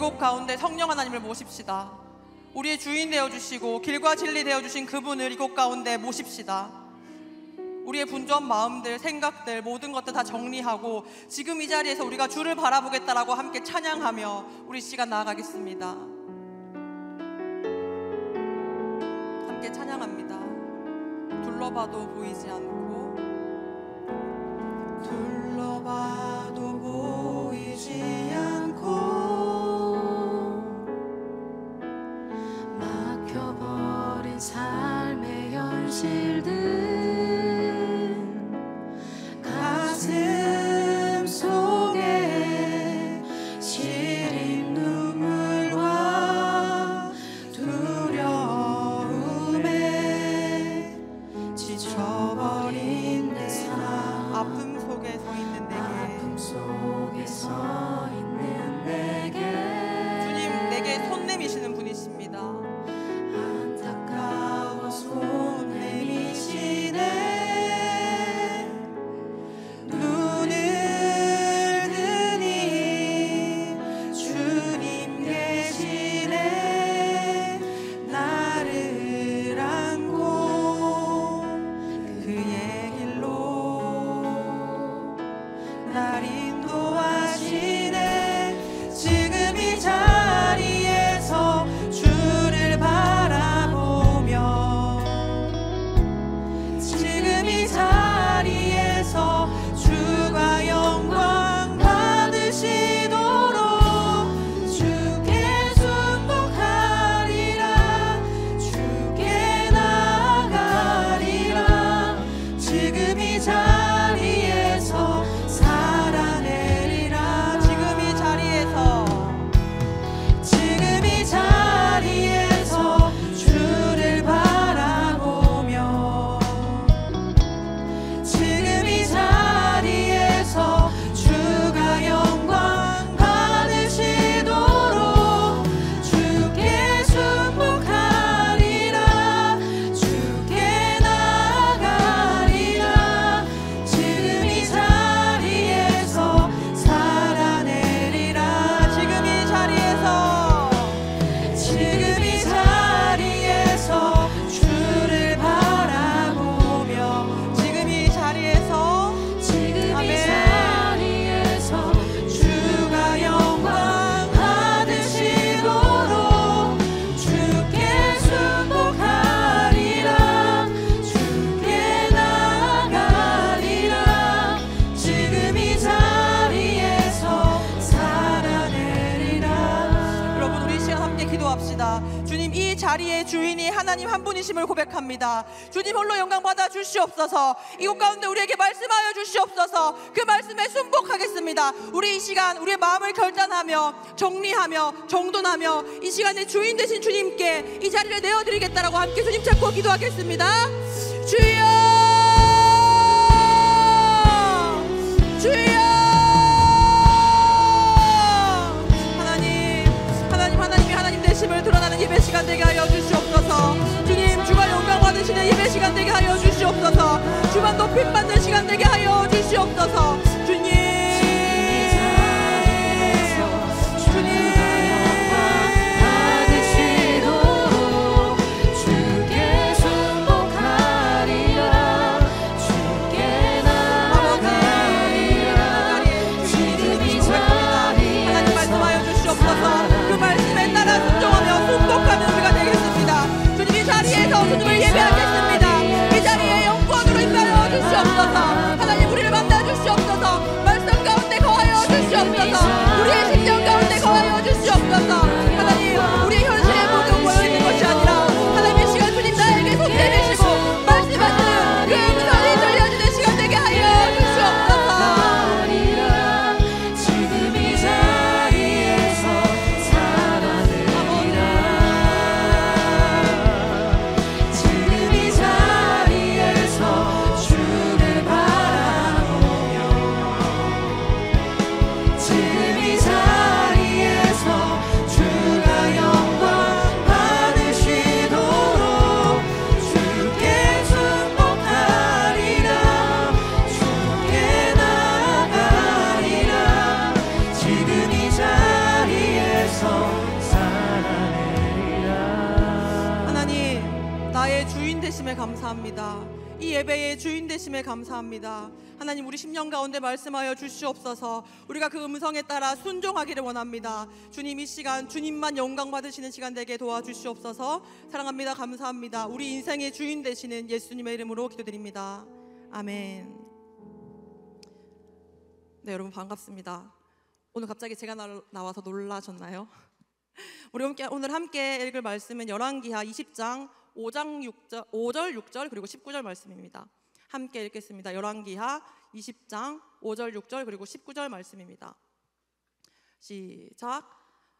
이곳 가운데 성령 하나님을 모십시다. 우리의 주인 되어주시고 길과 진리 되어주신 그분을 이곳 가운데 모십시다. 우리의 분주한 마음들, 생각들, 모든 것들 다 정리하고 지금 이 자리에서 우리가 주를 바라보겠다라고 함께 찬양하며 우리 시간 나아가겠습니다. 함께 찬양합니다. 둘러봐도 보이지 않고, 둘러봐도 보이지 않고 막혀버린 삶의 현실들 가슴 속에 시린 눈물과 두려움에 지쳐버린 내 삶, 아픔 속에 서 있는 내게, 아픔 속에 서 있는 내게 주님 내게 손 내미시는 분이십니다. 안타까워 손 내미시네. 눈을 드니 주님 계시네. 나를 안고 그의 길로 날 인도하시네. 지금 이 자리에서 주를 바라보며, 지금 이 자리에서 주가 영광 받으시도록 주께 순복하리라. 주께 나아가리라. 지금 이 자리에서 살아내리라. 지금 이 자리에서, 지금 이 자리에서 주를 바라보며, 지금 이 자리에서 주가 영광 받으시도록 주께 순복하리라. 주께 나아가리라. 지금 이 자리에서 살아내리라. 지금 이 자리에서, 지금 이 자리에서 주를 바라보며, 지금 이 자리에서, 지금 이 아멘. 자리에서 주가 영광 받으시도록 주께 순복하리라. 주께 나아가리라. 지금 이 자리에서 살아내리라. 여러분 우리 이 시간 함께 기도합시다. 주님 이 자리의 주인이 하나님 한 분이심을 고백합니다. 주님 홀로 영광 받아 주시옵소서. 이곳 가운데 우리에게 말씀하여 주시옵소서. 그 말씀에 순복하겠습니다. 우리 이 시간 우리의 마음을 결단하며 정리하며 정돈하며 이 시간에 주인 되신 주님께 이 자리를 내어드리겠다라고 함께 주님 찾고 기도하겠습니다. 주여, 주여. 하나님이 하나님 되심을 드러나는 예배 시간 되게 하여 주시옵소서. 주님 주가 영광 받으시는 예배 시간 되게 하여 주시옵소서. 주만 높임 받는 시간 되게 하여 주시옵소서. 주님, 받으시도록 주께 순복하리라. 주께 나아가리라. 지금 이 자리에서 하나님 말씀하여 주시옵소서. 그 말씀에 따라 순종하며 순복하는 우리가 되겠습니다. 주님 이 자리에서 주님을 예배하겠습니다. 이 자리에 영광으로 임하여 주시옵소서. 하나님 우리를 만나 주시옵소서. 되심에 감사합니다. 이 예배의 주인 되심에 감사합니다. 하나님, 우리 심령 가운데 말씀하여 주시옵소서. 우리가 그 음성에 따라 순종하기를 원합니다. 주님, 이 시간 주님만 영광 받으시는 시간 되게 도와주시옵소서. 사랑합니다. 감사합니다. 우리 인생의 주인 되시는 예수님의 이름으로 기도드립니다. 아멘. 네, 여러분 반갑습니다. 오늘 갑자기 제가 나와서 놀라셨나요? 우리 오늘 함께 읽을 말씀은 열왕기하 20장 5절 6절 그리고 19절 말씀입니다. 함께 읽겠습니다. 열왕기하 20장 5절 6절 그리고 19절 말씀입니다. 시작.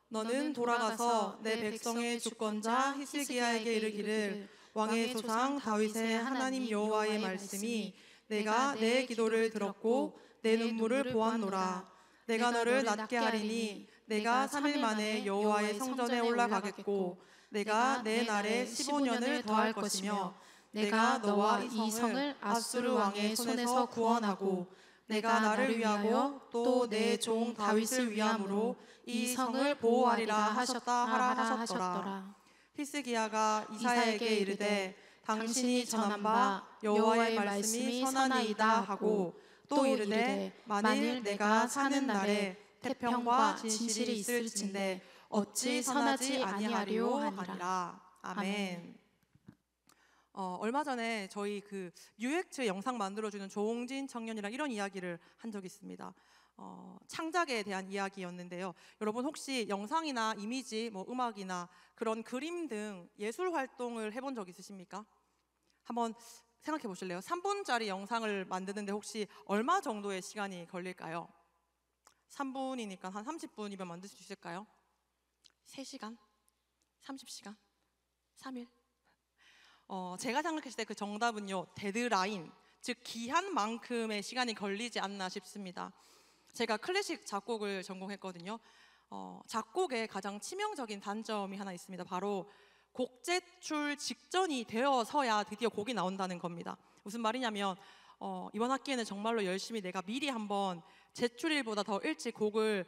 너는 돌아가서 내 백성의 주권자 히스기야에게 이르기를 왕의 조상 다윗의 하나님 여호와의 말씀이 내가 내 기도를 들었고 내 눈물을 보았노라. 내가 너를 낫게 하리니 내가 3일 만에 여호와의 성전에 올라가겠고 내가 내 날에 15년을 더할 것이며 내가 너와 이 성을 아수르 왕의 손에서 구원하고 내가 나를 위하여 또 내 종 다윗을 위함으로 이 성을 보호하리라 하셨다 하라 하셨더라. 히스기야가 이사야에게 이르되 당신이 전한 바 여호와의 말씀이 선하니이다 하고 또 이르되 만일 내가 사는 날에 태평과 진실이 있을진데 어찌 선하지 아니하리요 하니라. 아멘. 얼마 전에 저희 그 UX 영상 만들어주는 조홍진 청년이랑 이런 이야기를 한 적이 있습니다. 창작에 대한 이야기였는데요. 여러분 혹시 영상이나 이미지, 뭐 음악이나 그런 그림 등 예술 활동을 해본 적 있으십니까? 한번 생각해 보실래요? 3분짜리 영상을 만드는데 혹시 얼마 정도의 시간이 걸릴까요? 3분이니까 한 30분이면 만들 수 있을까요? 3시간? 30시간? 3일? 제가 생각했을 때 그 정답은요, 데드라인, 즉 기한만큼의 시간이 걸리지 않나 싶습니다. 제가 클래식 작곡을 전공했거든요. 작곡의 가장 치명적인 단점이 하나 있습니다. 바로 곡 제출 직전이 되어서야 드디어 곡이 나온다는 겁니다. 무슨 말이냐면 이번 학기에는 정말로 열심히 내가 미리 한번 제출일보다 더 일찍 곡을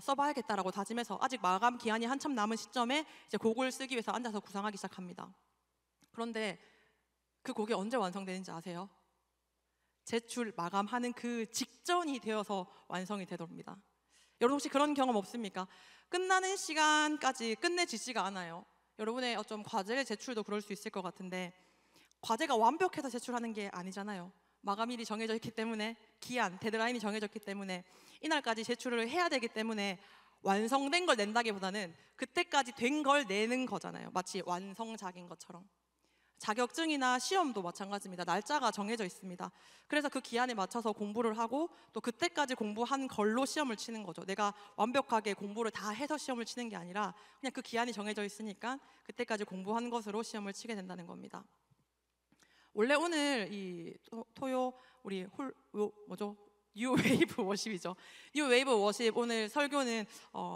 써봐야겠다라고 다짐해서 아직 마감 기한이 한참 남은 시점에 이제 곡을 쓰기 위해서 앉아서 구상하기 시작합니다. 그런데 그 곡이 언제 완성되는지 아세요? 제출 마감하는 그 직전이 되어서 완성이 되더랍니다. 여러분 혹시 그런 경험 없습니까? 끝나는 시간까지 끝내지지가 않아요. 여러분의 어쩜 과제 제출도 그럴 수 있을 것 같은데 과제가 완벽해서 제출하는 게 아니잖아요. 마감일이 정해져 있기 때문에, 기한, 데드라인이 정해져 있기 때문에 이날까지 제출을 해야 되기 때문에 완성된 걸 낸다기보다는 그때까지 된 걸 내는 거잖아요. 마치 완성작인 것처럼. 자격증이나 시험도 마찬가지입니다. 날짜가 정해져 있습니다. 그래서 그 기한에 맞춰서 공부를 하고 또 그때까지 공부한 걸로 시험을 치는 거죠. 내가 완벽하게 공부를 다 해서 시험을 치는 게 아니라 그냥 그 기한이 정해져 있으니까 그때까지 공부한 것으로 시험을 치게 된다는 겁니다. 원래 오늘 이 토요 우리 뉴웨이브 워십이죠. 뉴웨이브 워십 오늘 설교는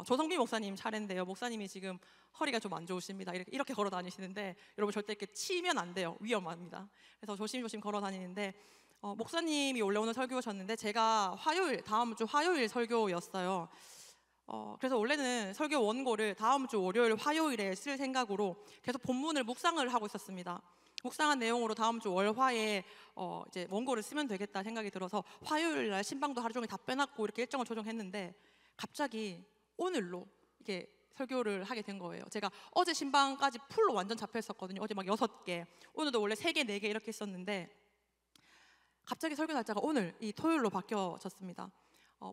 조성빈 목사님 차례인데요. 목사님이 지금 허리가 좀 안 좋으십니다. 이렇게 걸어 다니시는데 여러분 절대 이렇게 치면 안 돼요. 위험합니다. 그래서 조심조심 걸어 다니는데 목사님이 원래 오늘 설교셨는데 제가 다음 주 화요일 설교였어요. 그래서 원래는 설교 원고를 다음 주 월요일 화요일에 쓸 생각으로 계속 본문을 묵상을 하고 있었습니다. 묵상한 내용으로 다음 주 월화에 이제 원고를 쓰면 되겠다 생각이 들어서 화요일 날 신방도 하루 종일 다 빼놨고 이렇게 일정을 조정했는데 갑자기 오늘로 이게 설교를 하게 된 거예요. 제가 어제 신방까지 풀로 완전 잡혀 있었거든요. 어제 막 6개, 오늘도 원래 3개, 4개 이렇게 있었는데 갑자기 설교 날짜가 오늘 이 토요일로 바뀌어졌습니다.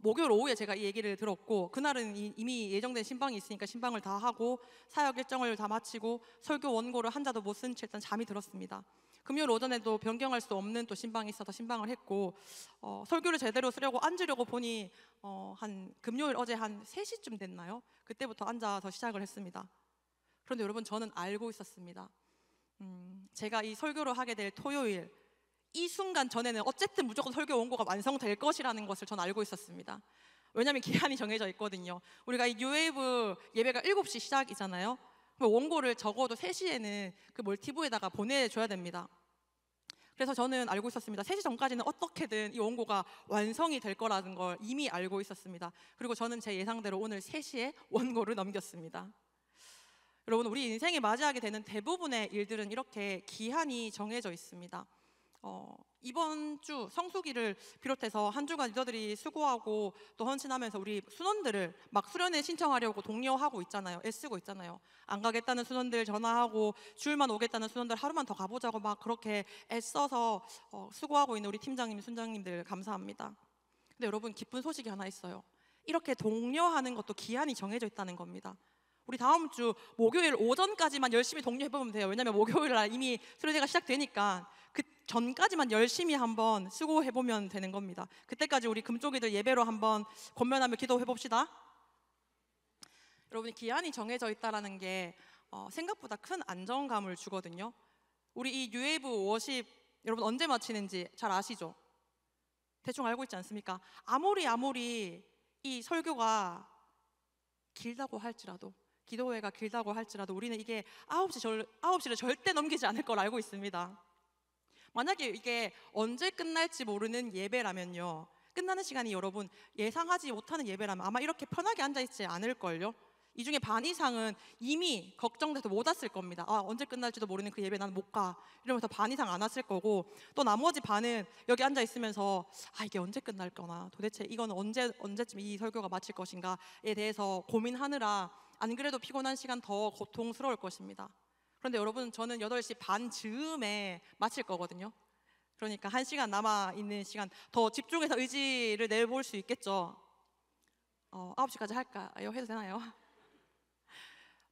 목요일 오후에 제가 이 얘기를 들었고 그날은 이미 예정된 신방이 있으니까 신방을 다 하고 사역 일정을 다 마치고 설교 원고를 한 자도 못 쓴 채 일단 잠이 들었습니다. 금요일 오전에도 변경할 수 없는 또 신방이 있어서 신방을 했고 설교를 제대로 쓰려고 앉으려고 보니 한 금요일 어제 한 3시쯤 됐나요? 그때부터 앉아서 시작을 했습니다. 그런데 여러분 저는 알고 있었습니다. 제가 이 설교를 하게 될 토요일 이 순간 전에는 어쨌든 무조건 설교 원고가 완성될 것이라는 것을 전 알고 있었습니다. 왜냐하면 기한이 정해져 있거든요. 우리가 이 뉴웨이브 예배가 7시 시작이잖아요. 원고를 적어도 3시에는 그 멀티브에다가 보내줘야 됩니다. 그래서 저는 알고 있었습니다. 3시 전까지는 어떻게든 이 원고가 완성이 될 거라는 걸 이미 알고 있었습니다. 그리고 저는 제 예상대로 오늘 3시에 원고를 넘겼습니다. 여러분, 우리 인생에 맞이하게 되는 대부분의 일들은 이렇게 기한이 정해져 있습니다. 이번 주 성수기를 비롯해서 한 주간 리더들이 수고하고 또 헌신하면서 우리 순원들을 막 수련회 신청하려고 독려하고 있잖아요. 애쓰고 있잖아요. 안 가겠다는 순원들 전화하고 주일만 오겠다는 순원들 하루만 더 가보자고 막 그렇게 애써서 수고하고 있는 우리 팀장님, 순장님들 감사합니다. 근데 여러분, 기쁜 소식이 하나 있어요. 이렇게 독려하는 것도 기한이 정해져 있다는 겁니다. 우리 다음 주 목요일 오전까지만 열심히 독려해보면 돼요. 왜냐면 목요일 날 이미 수련회가 시작되니까 그 전까지만 열심히 한번 수고해보면 되는 겁니다. 그때까지 우리 금쪽이들 예배로 한번 권면하며 기도해봅시다. 여러분, 기한이 정해져 있다는 게 생각보다 큰 안정감을 주거든요. 우리 이 뉴웨이브 워십 여러분 언제 마치는지 잘 아시죠? 대충 알고 있지 않습니까? 아무리 이 설교가 길다고 할지라도, 기도회가 길다고 할지라도 우리는 이게 9시를 절대 넘기지 않을 걸 알고 있습니다. 만약에 이게 언제 끝날지 모르는 예배라면요, 끝나는 시간이 여러분 예상하지 못하는 예배라면 아마 이렇게 편하게 앉아있지 않을걸요. 이 중에 반 이상은 이미 걱정돼서 못 왔을 겁니다. 언제 끝날지도 모르는 그 예배 나는 못 가, 이러면서 반 이상 안 왔을 거고, 또 나머지 반은 여기 앉아있으면서 이게 언제 끝날 거나, 도대체 이건 언제쯤 이 설교가 마칠 것인가에 대해서 고민하느라 안 그래도 피곤한 시간 더 고통스러울 것입니다. 그런데 여러분, 저는 8시 반 즈음에 마칠 거거든요. 그러니까 1시간 남아있는 시간 더 집중해서 의지를 내볼 수 있겠죠. 9시까지 할까요? 해도 되나요?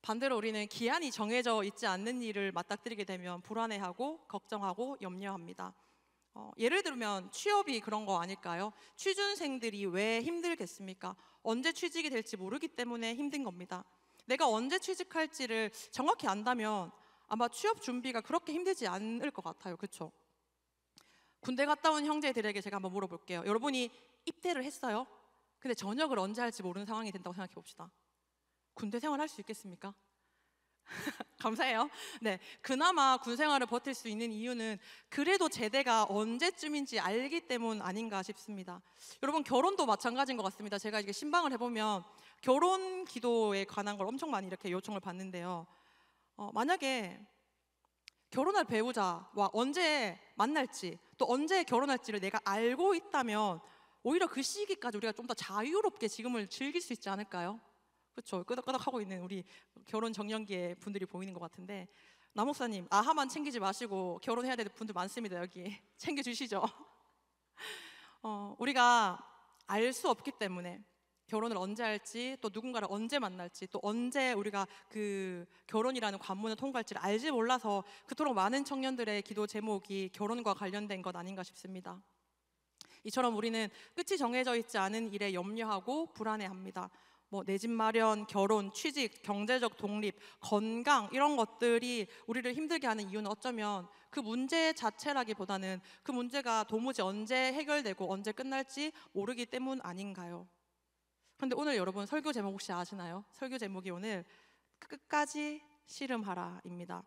반대로 우리는 기한이 정해져 있지 않는 일을 맞닥뜨리게 되면 불안해하고 걱정하고 염려합니다. 예를 들면 취업이 그런 거 아닐까요? 취준생들이 왜 힘들겠습니까? 언제 취직이 될지 모르기 때문에 힘든 겁니다. 내가 언제 취직할지를 정확히 안다면 아마 취업 준비가 그렇게 힘들지 않을 것 같아요. 그렇죠? 군대 갔다 온 형제들에게 제가 한번 물어볼게요. 여러분이 입대를 했어요. 근데 전역을 언제 할지 모르는 상황이 된다고 생각해 봅시다. 군대 생활 할 수 있겠습니까? 감사해요. 네, 그나마 군 생활을 버틸 수 있는 이유는 그래도 제대가 언제쯤인지 알기 때문 아닌가 싶습니다. 여러분, 결혼도 마찬가지인 것 같습니다. 제가 이게 신방을 해보면 결혼 기도에 관한 걸 엄청 많이 이렇게 요청을 받는데요. 만약에 결혼할 배우자와 언제 만날지 또 언제 결혼할지를 내가 알고 있다면 오히려 그 시기까지 우리가 좀 더 자유롭게 지금을 즐길 수 있지 않을까요? 그렇죠. 끄덕끄덕하고 있는 우리 결혼 정년기의 분들이 보이는 것 같은데, 남목사님 아하만 챙기지 마시고 결혼해야 될 분들 많습니다. 여기 챙겨주시죠. 우리가 알 수 없기 때문에 결혼을 언제 할지, 또 누군가를 언제 만날지, 또 언제 우리가 그 결혼이라는 관문을 통과할지를 알지 몰라서 그토록 많은 청년들의 기도 제목이 결혼과 관련된 것 아닌가 싶습니다. 이처럼 우리는 끝이 정해져 있지 않은 일에 염려하고 불안해합니다. 내 집 마련, 결혼, 취직, 경제적 독립, 건강, 이런 것들이 우리를 힘들게 하는 이유는 어쩌면 그 문제 자체라기보다는 그 문제가 도무지 언제 해결되고 언제 끝날지 모르기 때문 아닌가요? 그런데 오늘 여러분 설교 제목 혹시 아시나요? 설교 제목이 오늘 끝까지 씨름하라입니다.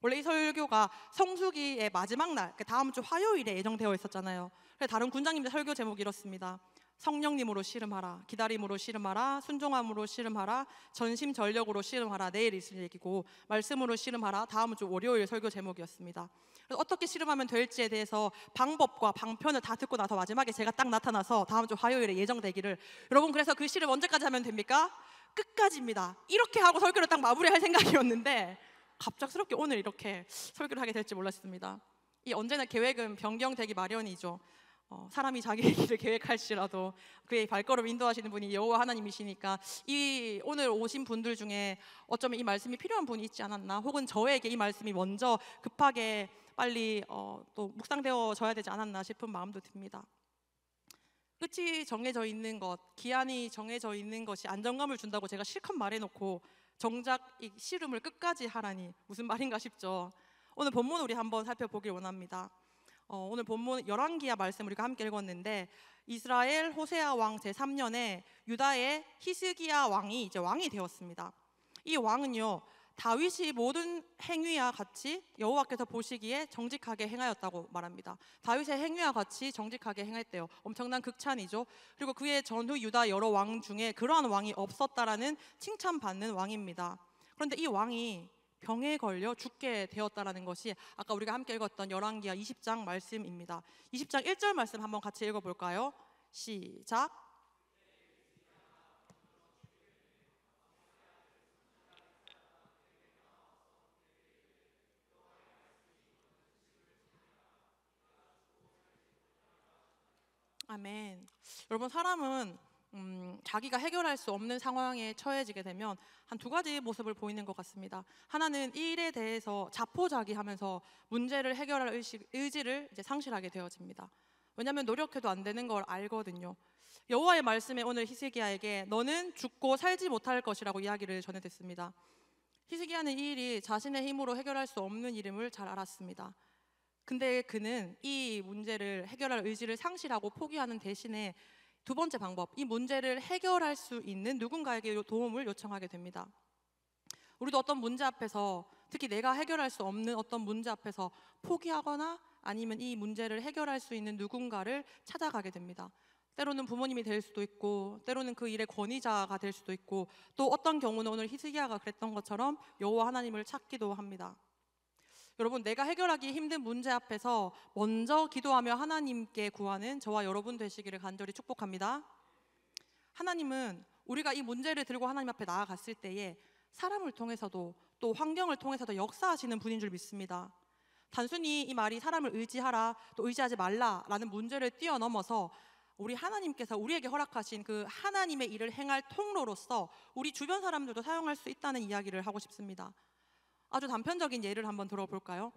원래 이 설교가 성수기의 마지막 날, 다음 주 화요일에 예정되어 있었잖아요. 그래서 다른 군장님들 설교 제목이 이렇습니다. 성령님으로 씨름하라, 기다림으로 씨름하라, 순종함으로 씨름하라, 전심전력으로 씨름하라. 내일 있을 얘기고, 말씀으로 씨름하라 다음 주 월요일 설교 제목이었습니다. 그래서 어떻게 씨름하면 될지에 대해서 방법과 방편을 다 듣고 나서 마지막에 제가 딱 나타나서 다음 주 화요일에 예정되기를, 여러분 그래서 그 씨름 언제까지 하면 됩니까? 끝까지입니다. 이렇게 하고 설교를 딱 마무리할 생각이었는데 갑작스럽게 오늘 이렇게 설교를 하게 될지 몰랐습니다. 이 언제나 계획은 변경되기 마련이죠. 사람이 자기의 길을 계획할지라도 그의 발걸음 인도하시는 분이 여호와 하나님이시니까, 이 오늘 오신 분들 중에 어쩌면 이 말씀이 필요한 분이 있지 않았나, 혹은 저에게 이 말씀이 먼저 급하게 빨리 또 묵상되어져야 되지 않았나 싶은 마음도 듭니다. 끝이 정해져 있는 것, 기한이 정해져 있는 것이 안정감을 준다고 제가 실컷 말해놓고 정작 이 씨름을 끝까지 하라니 무슨 말인가 싶죠. 오늘 본문 우리 한번 살펴보길 원합니다. 오늘 본문 열왕기야 말씀 우리가 함께 읽었는데, 이스라엘 호세아 왕 제3년에 유다의 히스기야 왕이 이제 왕이 되었습니다. 이 왕은요, 다윗이 모든 행위와 같이 여호와께서 보시기에 정직하게 행하였다고 말합니다. 다윗의 행위와 같이 정직하게 행했대요. 엄청난 극찬이죠. 그리고 그의 전후 유다 여러 왕 중에 그러한 왕이 없었다라는 칭찬받는 왕입니다. 그런데 이 왕이 병에 걸려 죽게 되었다라는 것이 아까 우리가 함께 읽었던 열왕기하 20장 말씀입니다. 20장 1절 말씀 한번 같이 읽어볼까요? 시작. 아멘. 여러분, 사람은 자기가 해결할 수 없는 상황에 처해지게 되면 한 두 가지 모습을 보이는 것 같습니다. 하나는 이 일에 대해서 자포자기하면서 문제를 해결할 의지를 이제 상실하게 되어집니다. 왜냐하면 노력해도 안 되는 걸 알거든요. 여호와의 말씀에 오늘 히스기야에게 너는 죽고 살지 못할 것이라고 이야기를 전해댔습니다. 히스기야는 이 일이 자신의 힘으로 해결할 수 없는 일임을 잘 알았습니다. 근데 그는 이 문제를 해결할 의지를 상실하고 포기하는 대신에 두 번째 방법, 이 문제를 해결할 수 있는 누군가에게 도움을 요청하게 됩니다. 우리도 어떤 문제 앞에서, 특히 내가 해결할 수 없는 어떤 문제 앞에서 포기하거나 아니면 이 문제를 해결할 수 있는 누군가를 찾아가게 됩니다. 때로는 부모님이 될 수도 있고, 때로는 그 일의 권위자가 될 수도 있고, 또 어떤 경우는 오늘 히스기야가 그랬던 것처럼 여호와 하나님을 찾기도 합니다. 여러분, 내가 해결하기 힘든 문제 앞에서 먼저 기도하며 하나님께 구하는 저와 여러분 되시기를 간절히 축복합니다. 하나님은 우리가 이 문제를 들고 하나님 앞에 나아갔을 때에 사람을 통해서도 또 환경을 통해서도 역사하시는 분인 줄 믿습니다. 단순히 이 말이 사람을 의지하라 또 의지하지 말라라는 문제를 뛰어넘어서 우리 하나님께서 우리에게 허락하신 그 하나님의 일을 행할 통로로서 우리 주변 사람들도 사용할 수 있다는 이야기를 하고 싶습니다. 아주 단편적인 예를 한번 들어볼까요?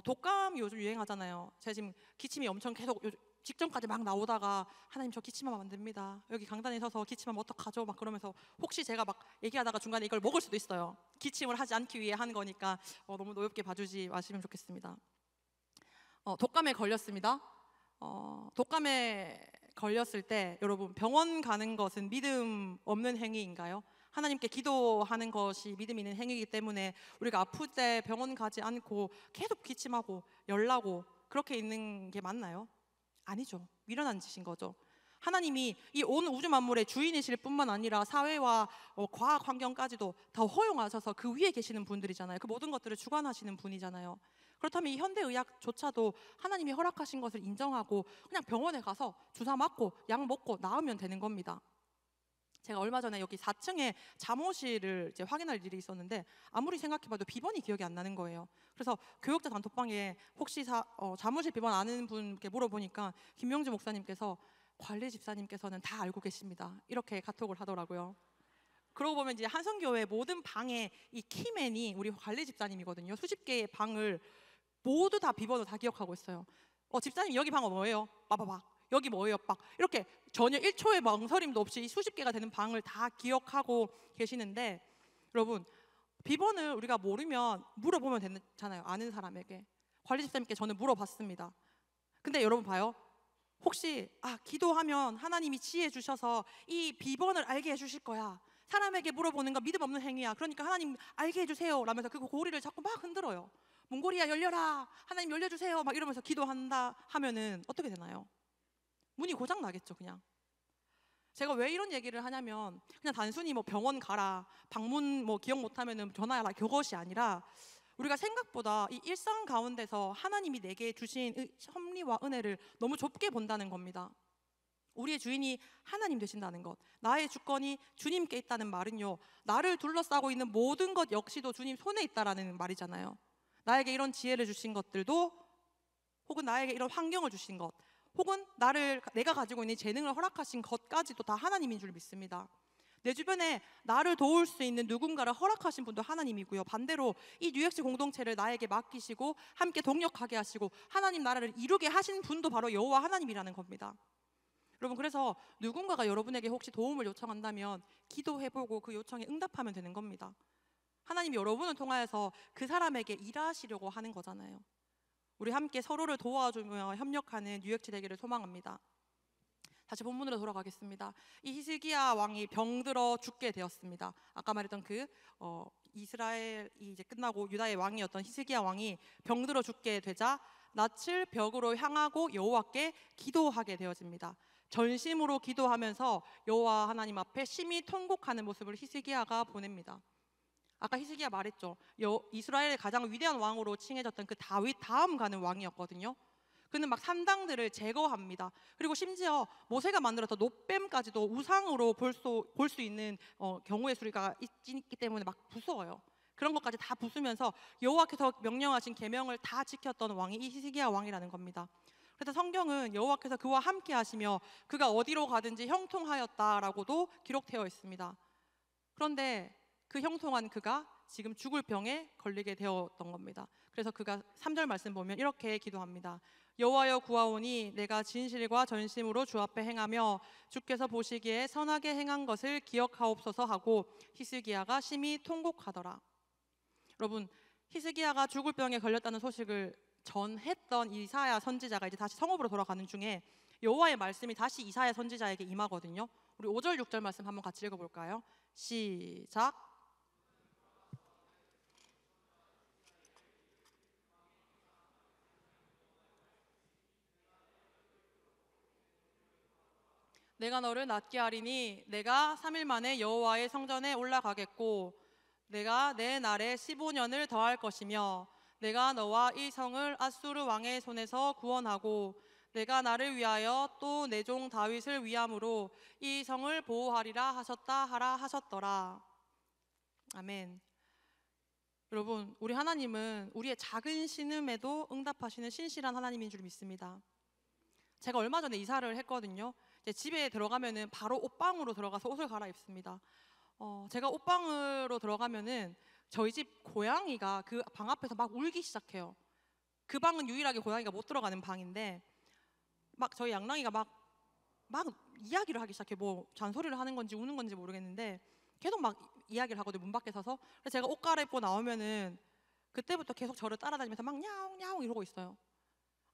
독감이 요즘 유행하잖아요. 제가 지금 기침이 엄청 계속 직전까지 막 나오다가 하나님 저 기침하면 안 됩니다. 여기 강단에 서서 기침하면 어떡하죠? 막 그러면서 혹시 제가 막 얘기하다가 중간에 이걸 먹을 수도 있어요. 기침을 하지 않기 위해 하는 거니까 너무 노엽게 봐주지 마시면 좋겠습니다. 독감에 걸렸습니다. 독감에 걸렸을 때 여러분, 병원 가는 것은 믿음 없는 행위인가요? 하나님께 기도하는 것이 믿음 있는 행위이기 때문에 우리가 아플 때 병원 가지 않고 계속 기침하고 열나고 그렇게 있는 게 맞나요? 아니죠. 미련한 짓인 거죠. 하나님이 이 온 우주 만물의 주인이실 뿐만 아니라 사회와 과학 환경까지도 다 허용하셔서 그 위에 계시는 분들이잖아요. 그 모든 것들을 주관하시는 분이잖아요. 그렇다면 이 현대의학조차도 하나님이 허락하신 것을 인정하고 그냥 병원에 가서 주사 맞고 약 먹고 나으면 되는 겁니다. 제가 얼마 전에 여기 4층에 잠옷실을 이제 확인할 일이 있었는데 아무리 생각해봐도 비번이 기억이 안 나는 거예요. 그래서 교역자 단톡방에 혹시 잠옷실 비번 아는 분께 물어보니까 김명주 목사님께서 관리 집사님께서는 다 알고 계십니다. 이렇게 카톡을 하더라고요. 그러고 보면 이제 한성교회 모든 방에 이 키맨이 우리 관리 집사님이거든요. 수십 개의 방을 모두 다 비번을 다 기억하고 있어요. 집사님 여기 방 뭐예요? 빠바박. 여기 뭐예요? 막 이렇게 전혀 1초의 망설임도 없이 수십 개가 되는 방을 다 기억하고 계시는데 여러분, 비번을 우리가 모르면 물어보면 되잖아요. 아는 사람에게. 관리 집사님께 저는 물어봤습니다. 근데 여러분 봐요. 혹시 기도하면 하나님이 지혜 주셔서 이 비번을 알게 해주실 거야. 사람에게 물어보는 거 믿음 없는 행위야. 그러니까 하나님 알게 해주세요 라면서 그 고리를 자꾸 막 흔들어요. 문고리야 열려라. 하나님 열려주세요. 막 이러면서 기도한다 하면은 어떻게 되나요? 문이 고장 나겠죠. 그냥. 제가 왜 이런 얘기를 하냐면 그냥 단순히 뭐 병원 가라, 방문 뭐 기억 못하면은 전화해라, 그것이 아니라 우리가 생각보다 이 일상 가운데서 하나님이 내게 주신 섭리와 은혜를 너무 좁게 본다는 겁니다. 우리의 주인이 하나님 되신다는 것, 나의 주권이 주님께 있다는 말은요, 나를 둘러싸고 있는 모든 것 역시도 주님 손에 있다라는 말이잖아요. 나에게 이런 지혜를 주신 것들도, 혹은 나에게 이런 환경을 주신 것, 혹은 내가 가지고 있는 재능을 허락하신 것까지도 다 하나님인 줄 믿습니다. 내 주변에 나를 도울 수 있는 누군가를 허락하신 분도 하나님이고요. 반대로 이 뉴욕시 공동체를 나에게 맡기시고 함께 동력하게 하시고 하나님 나라를 이루게 하신 분도 바로 여호와 하나님이라는 겁니다. 여러분, 그래서 누군가가 여러분에게 혹시 도움을 요청한다면 기도해보고 그 요청에 응답하면 되는 겁니다. 하나님이 여러분을 통하여서 그 사람에게 일하시려고 하는 거잖아요. 우리 함께 서로를 도와주며 협력하는 뉴욕시 되기를 소망합니다. 다시 본문으로 돌아가겠습니다. 이 히스기야 왕이 병들어 죽게 되었습니다. 아까 말했던 그 이스라엘이 이제 끝나고 유다의 왕이었던 히스기야 왕이 병들어 죽게 되자 낯을 벽으로 향하고 여호와께 기도하게 되어집니다. 전심으로 기도하면서 여호와 하나님 앞에 심히 통곡하는 모습을 히스기야가 보냅니다. 아까 히스기야 말했죠. 이스라엘의 가장 위대한 왕으로 칭해졌던 그 다윗 다음 가는 왕이었거든요. 그는 막 산당들을 제거합니다. 그리고 심지어 모세가 만들었던 놋뱀까지도 우상으로 볼 수 있는 경우의 수가 있기 때문에 막 부수어요. 그런 것까지 다 부수면서 여호와께서 명령하신 계명을 다 지켰던 왕이 이 히스기야 왕이라는 겁니다. 그래서 성경은 여호와께서 그와 함께 하시며 그가 어디로 가든지 형통하였다라고도 기록되어 있습니다. 그런데 그 형통한 그가 지금 죽을 병에 걸리게 되었던 겁니다. 그래서 그가 3절 말씀 보면 이렇게 기도합니다. 여호와여 구하오니 내가 진실과 전심으로 주 앞에 행하며 주께서 보시기에 선하게 행한 것을 기억하옵소서 하고 히스기야가 심히 통곡하더라. 여러분, 히스기야가 죽을 병에 걸렸다는 소식을 전했던 이사야 선지자가 이제 다시 성읍으로 돌아가는 중에 여호와의 말씀이 다시 이사야 선지자에게 임하거든요. 우리 5절 6절 말씀 한번 같이 읽어볼까요? 시작. 내가 너를 낫게 하리니 내가 3일 만에 여호와의 성전에 올라가겠고 내가 내 날에 15년을 더할 것이며 내가 너와 이 성을 앗수르 왕의 손에서 구원하고 내가 나를 위하여 또 내 종 다윗을 위함으로 이 성을 보호하리라 하셨다 하라 하셨더라. 아멘. 여러분, 우리 하나님은 우리의 작은 신음에도 응답하시는 신실한 하나님인 줄 믿습니다. 제가 얼마 전에 이사를 했거든요. 이제 집에 들어가면은 바로 옷방으로 들어가서 옷을 갈아입습니다. 제가 옷방으로 들어가면은 저희 집 고양이가 그 방 앞에서 막 울기 시작해요. 그 방은 유일하게 고양이가 못 들어가는 방인데 막 저희 양랑이가 막 이야기를 하기 시작해. 뭐 잔소리를 하는 건지 우는 건지 모르겠는데 계속 막 이야기를 하거든요. 문 밖에 서서. 그래서 제가 옷 갈아입고 나오면은 그때부터 계속 저를 따라다니면서 막 냐옹냐옹 이러고 있어요.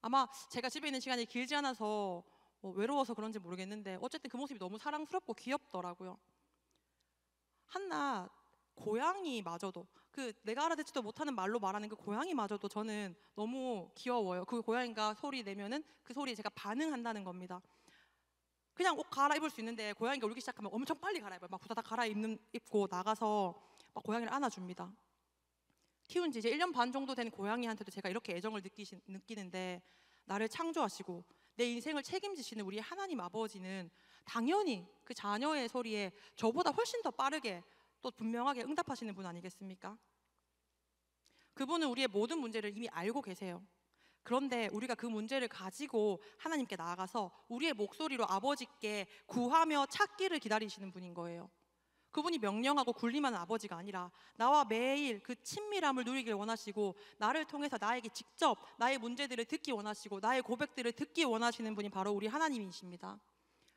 아마 제가 집에 있는 시간이 길지 않아서 외로워서 그런지 모르겠는데 어쨌든 그 모습이 너무 사랑스럽고 귀엽더라고요. 한낱 고양이마저도 그 내가 알아듣지도 못하는 말로 말하는 그 고양이마저도 저는 너무 귀여워요. 그 고양이가 소리 내면은 그 소리에 제가 반응한다는 겁니다. 그냥 옷 갈아입을 수 있는데 고양이가 울기 시작하면 엄청 빨리 갈아입어요. 막 부다닥 갈아입고 나가서 막 고양이를 안아줍니다. 키운 지 이제 1년 반 정도 된 고양이한테도 제가 이렇게 애정을 느끼는데 나를 창조하시고 내 인생을 책임지시는 우리 하나님 아버지는 당연히 그 자녀의 소리에 저보다 훨씬 더 빠르게 또 분명하게 응답하시는 분 아니겠습니까? 그분은 우리의 모든 문제를 이미 알고 계세요. 그런데 우리가 그 문제를 가지고 하나님께 나아가서 우리의 목소리로 아버지께 구하며 찾기를 기다리시는 분인 거예요. 그분이 명령하고 군림하는 아버지가 아니라 나와 매일 그 친밀함을 누리길 원하시고 나를 통해서 나에게 직접 나의 문제들을 듣기 원하시고 나의 고백들을 듣기 원하시는 분이 바로 우리 하나님이십니다.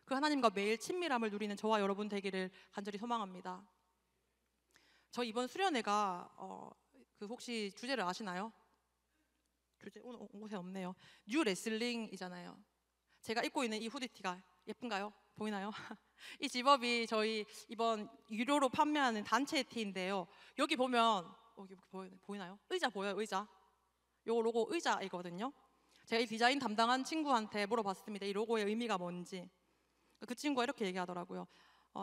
그 하나님과 매일 친밀함을 누리는 저와 여러분 되기를 간절히 소망합니다. 저 이번 수련회가 그 혹시 주제를 아시나요? 주제 오늘 온 곳에 없네요. 뉴 레슬링이잖아요. 제가 입고 있는 이 후드티가 예쁜가요? 보이나요? 이 집업이 저희 이번 유료로 판매하는 단체 티인데요. 여기 보면 여기 보이나요? 의자 보여요? 의자. 요 로고 의자이거든요. 제가 이 디자인 담당한 친구한테 물어봤습니다. 이 로고의 의미가 뭔지. 그 친구가 이렇게 얘기하더라고요.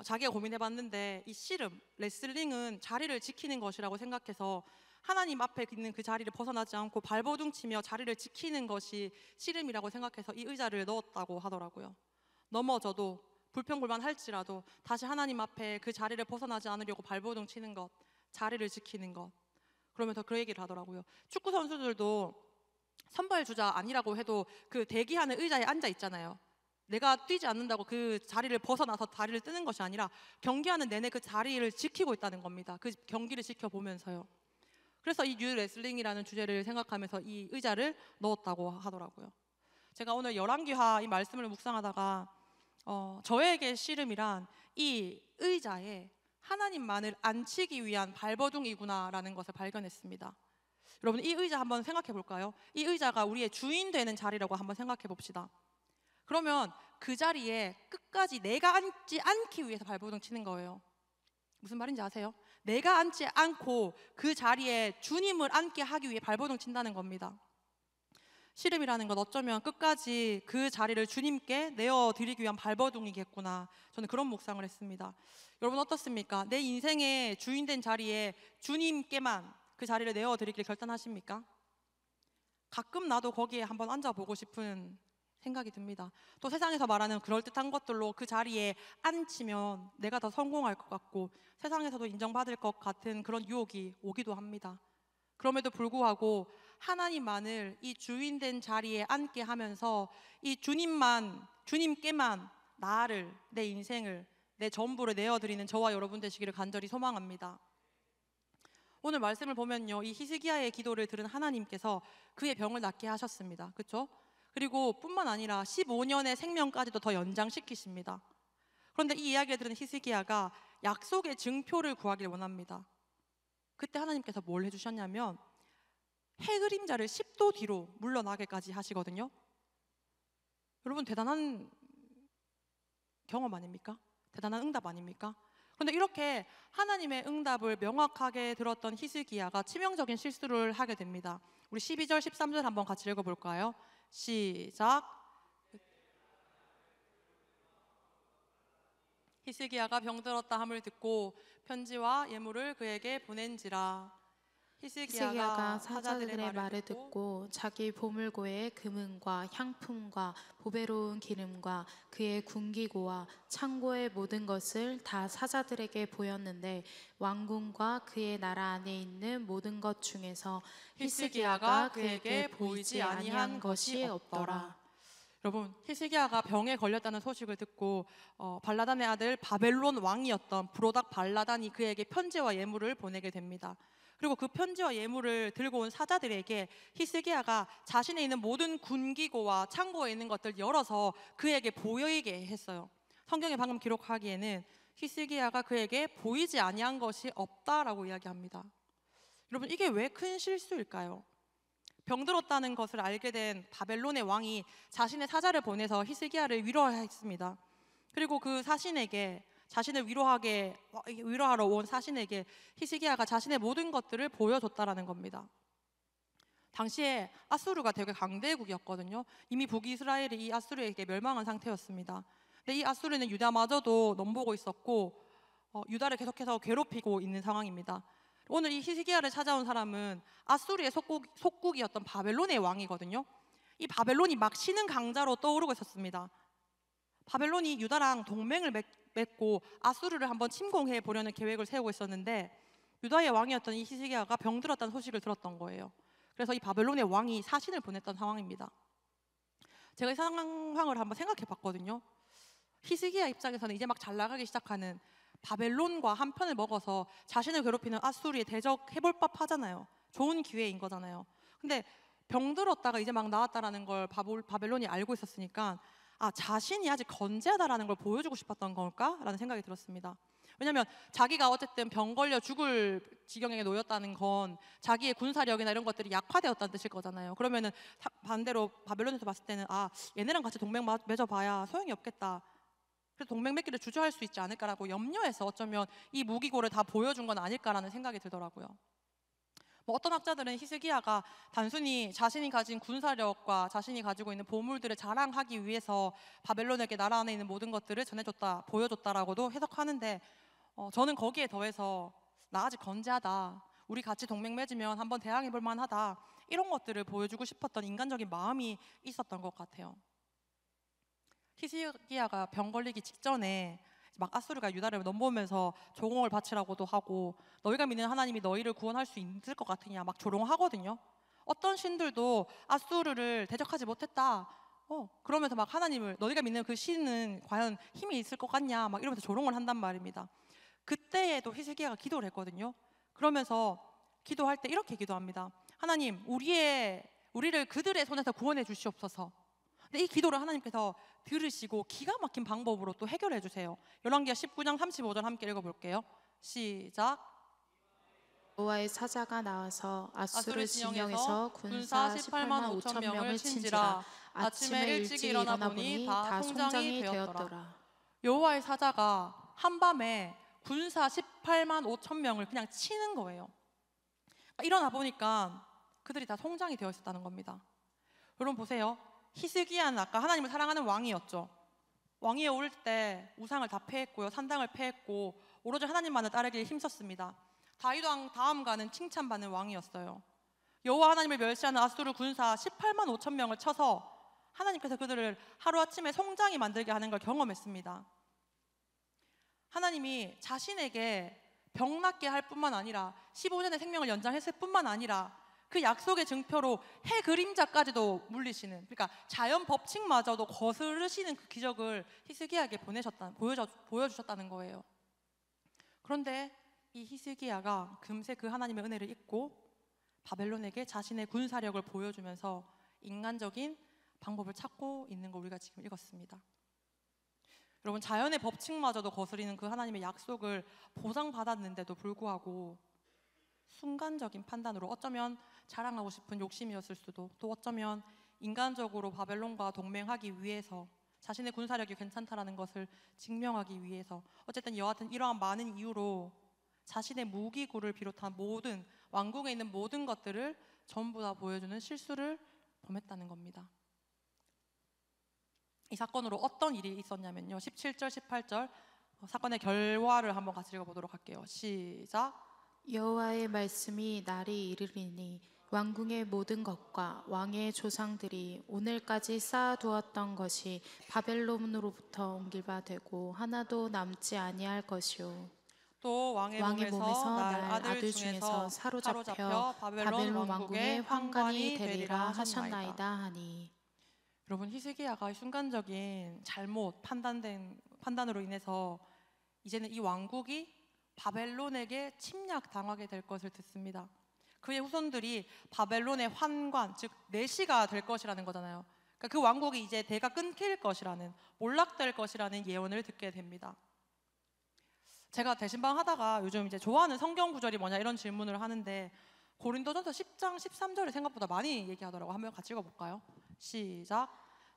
자기가 고민해봤는데 이 씨름, 레슬링은 자리를 지키는 것이라고 생각해서 하나님 앞에 있는 그 자리를 벗어나지 않고 발버둥 치며 자리를 지키는 것이 씨름이라고 생각해서 이 의자를 넣었다고 하더라고요. 넘어져도 불평불만할지라도 다시 하나님 앞에 그 자리를 벗어나지 않으려고 발버둥 치는 것, 자리를 지키는 것. 그러면서 그 얘기를 하더라고요. 축구 선수들도 선발 주자 아니라고 해도 그 대기하는 의자에 앉아 있잖아요. 내가 뛰지 않는다고 그 자리를 벗어나서 다리를 뜨는 것이 아니라 경기하는 내내 그 자리를 지키고 있다는 겁니다. 그 경기를 지켜보면서요. 그래서 이 뉴 레슬링이라는 주제를 생각하면서 이 의자를 넣었다고 하더라고요. 제가 오늘 열왕기하 이 말씀을 묵상하다가 저에게 씨름이란 이 의자에 하나님만을 앉히기 위한 발버둥이구나라는 것을 발견했습니다. 여러분, 이 의자 한번 생각해 볼까요? 이 의자가 우리의 주인 되는 자리라고 한번 생각해 봅시다. 그러면 그 자리에 끝까지 내가 앉지 않기 위해서 발버둥 치는 거예요. 무슨 말인지 아세요? 내가 앉지 않고 그 자리에 주님을 앉게 하기 위해 발버둥 친다는 겁니다. 씨름이라는 건 어쩌면 끝까지 그 자리를 주님께 내어드리기 위한 발버둥이겠구나. 저는 그런 묵상을 했습니다. 여러분 어떻습니까? 내 인생의 주인된 자리에 주님께만 그 자리를 내어드리길 결단하십니까? 가끔 나도 거기에 한번 앉아보고 싶은 생각이 듭니다. 또 세상에서 말하는 그럴듯한 것들로 그 자리에 앉히면 내가 더 성공할 것 같고 세상에서도 인정받을 것 같은 그런 유혹이 오기도 합니다. 그럼에도 불구하고 하나님만을 이 주인된 자리에 앉게 하면서 이 주님께만 나를, 내 인생을, 내 전부를 내어드리는 저와 여러분 되시기를 간절히 소망합니다. 오늘 말씀을 보면요, 이 히스기야의 기도를 들은 하나님께서 그의 병을 낫게 하셨습니다. 그렇죠? 그리고 뿐만 아니라 15년의 생명까지도 더 연장시키십니다. 그런데 이 이야기를 들은 히스기야가 약속의 증표를 구하길 원합니다. 그때 하나님께서 뭘 해주셨냐면 해 그림자를 10도 뒤로 물러나게까지 하시거든요. 여러분 대단한 경험 아닙니까? 대단한 응답 아닙니까? 그런데 이렇게 하나님의 응답을 명확하게 들었던 히스기야가 치명적인 실수를 하게 됩니다. 우리 12절 13절 한번 같이 읽어볼까요? 시작. 히스기야가 병들었다 함을 듣고 편지와 예물을 그에게 보낸지라. 히스기야가 사자들의 말을 듣고 자기 보물고에 금은과 향품과 보배로운 기름과 그의 군기고와 창고의 모든 것을 다 사자들에게 보였는데 왕궁과 그의 나라 안에 있는 모든 것 중에서 히스기야가 그에게 보이지 아니한 것이 없더라. 여러분 히스기야가 병에 걸렸다는 소식을 듣고 발라단의 아들 바벨론 왕이었던 브로닥 발라단이 그에게 편지와 예물을 보내게 됩니다. 그리고 그 편지와 예물을 들고 온 사자들에게 히스기야가 자신에 있는 모든 군기고와 창고에 있는 것들 열어서 그에게 보이게 했어요. 성경에 방금 기록하기에는 히스기야가 그에게 보이지 아니한 것이 없다라고 이야기합니다. 여러분 이게 왜 큰 실수일까요? 병들었다는 것을 알게 된 바벨론의 왕이 자신의 사자를 보내서 히스기야를 위로했습니다. 그리고 그 사신에게 자신을 위로하러 온 사신에게 히스기야가 자신의 모든 것들을 보여줬다라는 겁니다. 당시에 아수르가 되게 강대국이었거든요. 이미 북이스라엘이 이 아수르에게 멸망한 상태였습니다. 근데 이 아수르는 유다마저도 넘보고 있었고 유다를 계속해서 괴롭히고 있는 상황입니다. 오늘 이 히스기야를 찾아온 사람은 아수르의 속국이었던 바벨론의 왕이거든요. 이 바벨론이 막 신흥 강자로 떠오르고 있었습니다. 바벨론이 유다랑 동맹을 맺고 아수르를 한번 침공해 보려는 계획을 세우고 있었는데 유다의 왕이었던 이 히스기야가 병들었다는 소식을 들었던 거예요. 그래서 이 바벨론의 왕이 사신을 보냈던 상황입니다. 제가 이 상황을 한번 생각해 봤거든요. 히스기야 입장에서는 이제 막 잘 나가기 시작하는 바벨론과 한편을 먹어서 자신을 괴롭히는 아수르에 대적해볼 법하잖아요. 좋은 기회인 거잖아요. 근데 병들었다가 이제 막 나았다라는 걸 바벨론이 알고 있었으니까 자신이 아직 건재하다라는 걸 보여주고 싶었던 걸까라는 생각이 들었습니다. 왜냐하면 자기가 어쨌든 병 걸려 죽을 지경에 놓였다는 건 자기의 군사력이나 이런 것들이 약화되었다는 뜻일 거잖아요. 그러면은 반대로 바벨론에서 봤을 때는 얘네랑 같이 동맹 맺어봐야 소용이 없겠다. 그래서 동맹 맺기를 주저할 수 있지 않을까라고 염려해서 어쩌면 이 무기고를 다 보여준 건 아닐까라는 생각이 들더라고요. 어떤 학자들은 히스기야가 단순히 자신이 가진 군사력과 자신이 가지고 있는 보물들을 자랑하기 위해서 바벨론에게 나라 안에 있는 모든 것들을 전해줬다, 보여줬다라고도 해석하는데 저는 거기에 더해서 나 아직 건재하다, 우리 같이 동맹 맺으면 한번 대항해볼 만하다, 이런 것들을 보여주고 싶었던 인간적인 마음이 있었던 것 같아요. 히스기야가 병 걸리기 직전에 막 아수르가 유다를 넘보면서 조공을 바치라고도 하고 너희가 믿는 하나님이 너희를 구원할 수 있을 것 같으냐 막 조롱하거든요. 어떤 신들도 아수르를 대적하지 못했다. 그러면서 막 하나님을 너희가 믿는 그 신은 과연 힘이 있을 것 같냐 막 이러면서 조롱을 한단 말입니다. 그때에도 히스기야가 기도를 했거든요. 그러면서 기도할 때 이렇게 기도합니다. 하나님, 우리를 그들의 손에서 구원해 주시옵소서. 근데 이 기도를 하나님께서 들으시고 기가 막힌 방법으로 또 해결해 주세요. 열왕기하 19장 35절 함께 읽어볼게요. 시작. 여호와의 사자가 나와서 아수르 진영에서 군사 18만 5천 명을 친지라. 아침에 일찍 일어나 보니 다 송장이 되었더라. 여호와의 사자가 한밤에 군사 18만 5천 명을 그냥 치는 거예요. 일어나 보니까 그들이 다 송장이 되어 있었다는 겁니다. 여러분 보세요. 히스기야는 아까 하나님을 사랑하는 왕이었죠. 왕위에 오를 때 우상을 다 패했고요, 산당을 패했고 오로지 하나님만을 따르기에 힘썼습니다. 다윗 왕 다음가는 칭찬받는 왕이었어요. 여호와 하나님을 멸시하는 아수르 군사 18만 5천 명을 쳐서 하나님께서 그들을 하루아침에 송장이 만들게 하는 걸 경험했습니다. 하나님이 자신에게 병 낫게 할 뿐만 아니라 15년의 생명을 연장했을 뿐만 아니라 그 약속의 증표로 해 그림자까지도 물리시는, 그러니까 자연 법칙마저도 거스르시는 그 기적을 히스기야에게 보여주셨다는 거예요. 그런데 이 히스기야가 금세 그 하나님의 은혜를 잊고 바벨론에게 자신의 군사력을 보여주면서 인간적인 방법을 찾고 있는 거 우리가 지금 읽었습니다. 여러분, 자연의 법칙마저도 거스리는 그 하나님의 약속을 보장받았는데도 불구하고 순간적인 판단으로 어쩌면 자랑하고 싶은 욕심이었을 수도, 또 어쩌면 인간적으로 바벨론과 동맹하기 위해서 자신의 군사력이 괜찮다라는 것을 증명하기 위해서, 어쨌든 여하튼 이러한 많은 이유로 자신의 무기고를 비롯한 모든 왕국에 있는 모든 것들을 전부 다 보여주는 실수를 범했다는 겁니다. 이 사건으로 어떤 일이 있었냐면요, 17절 18절 사건의 결과를 한번 같이 읽어보도록 할게요. 시작. 여호와의 말씀이 날이 이르리니 왕궁의 모든 것과 왕의 조상들이 오늘까지 쌓아두었던 것이 바벨론으로부터 옮길 바 되고 하나도 남지 아니할 것이요, 또 왕의 몸에서 날 아들 중에서 사로잡혀 바벨론 왕국의 환관이 되리라 하셨나이다 하니. 여러분, 히스기야가 순간적인 잘못 판단으로 인해서 이제는 이 왕국이 바벨론에게 침략당하게 될 것을 듣습니다. 그의 후손들이 바벨론의 환관, 즉 내시가 될 것이라는 거잖아요. 그러니까 그 왕국이 이제 대가 끊길 것이라는, 몰락될 것이라는 예언을 듣게 됩니다. 제가 대신방 하다가 요즘 이제 좋아하는 성경 구절이 뭐냐 이런 질문을 하는데, 고린도전서 10장 13절을 생각보다 많이 얘기하더라고요. 한번 같이 읽어볼까요? 시작.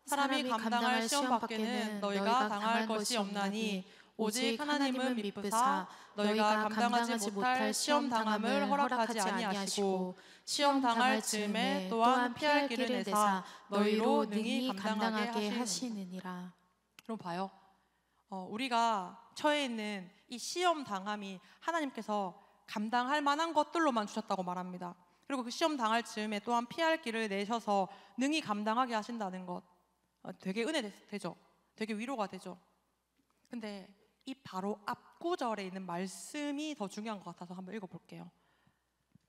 사람이 감당할 시험 밖에는 너희가 당할 것이 없나니 오직 하나님은 미쁘사 너희가 감당하지 못할 시험 당함을 허락하지 아니하시고 시험 당할 즈음에 또한 피할 길을 내사 너희로 능히 감당하게 하시느니라. 그럼 봐요. 우리가 처해 있는 이 시험 당함이 하나님께서 감당할 만한 것들로만 주셨다고 말합니다. 그리고 그 시험 당할 즈음에 또한 피할 길을 내셔서 능히 감당하게 하신다는 것, 되게 은혜되죠. 되게 위로가 되죠. 근데 이 바로 앞구절에 있는 말씀이 더 중요한 것 같아서 한번 읽어볼게요.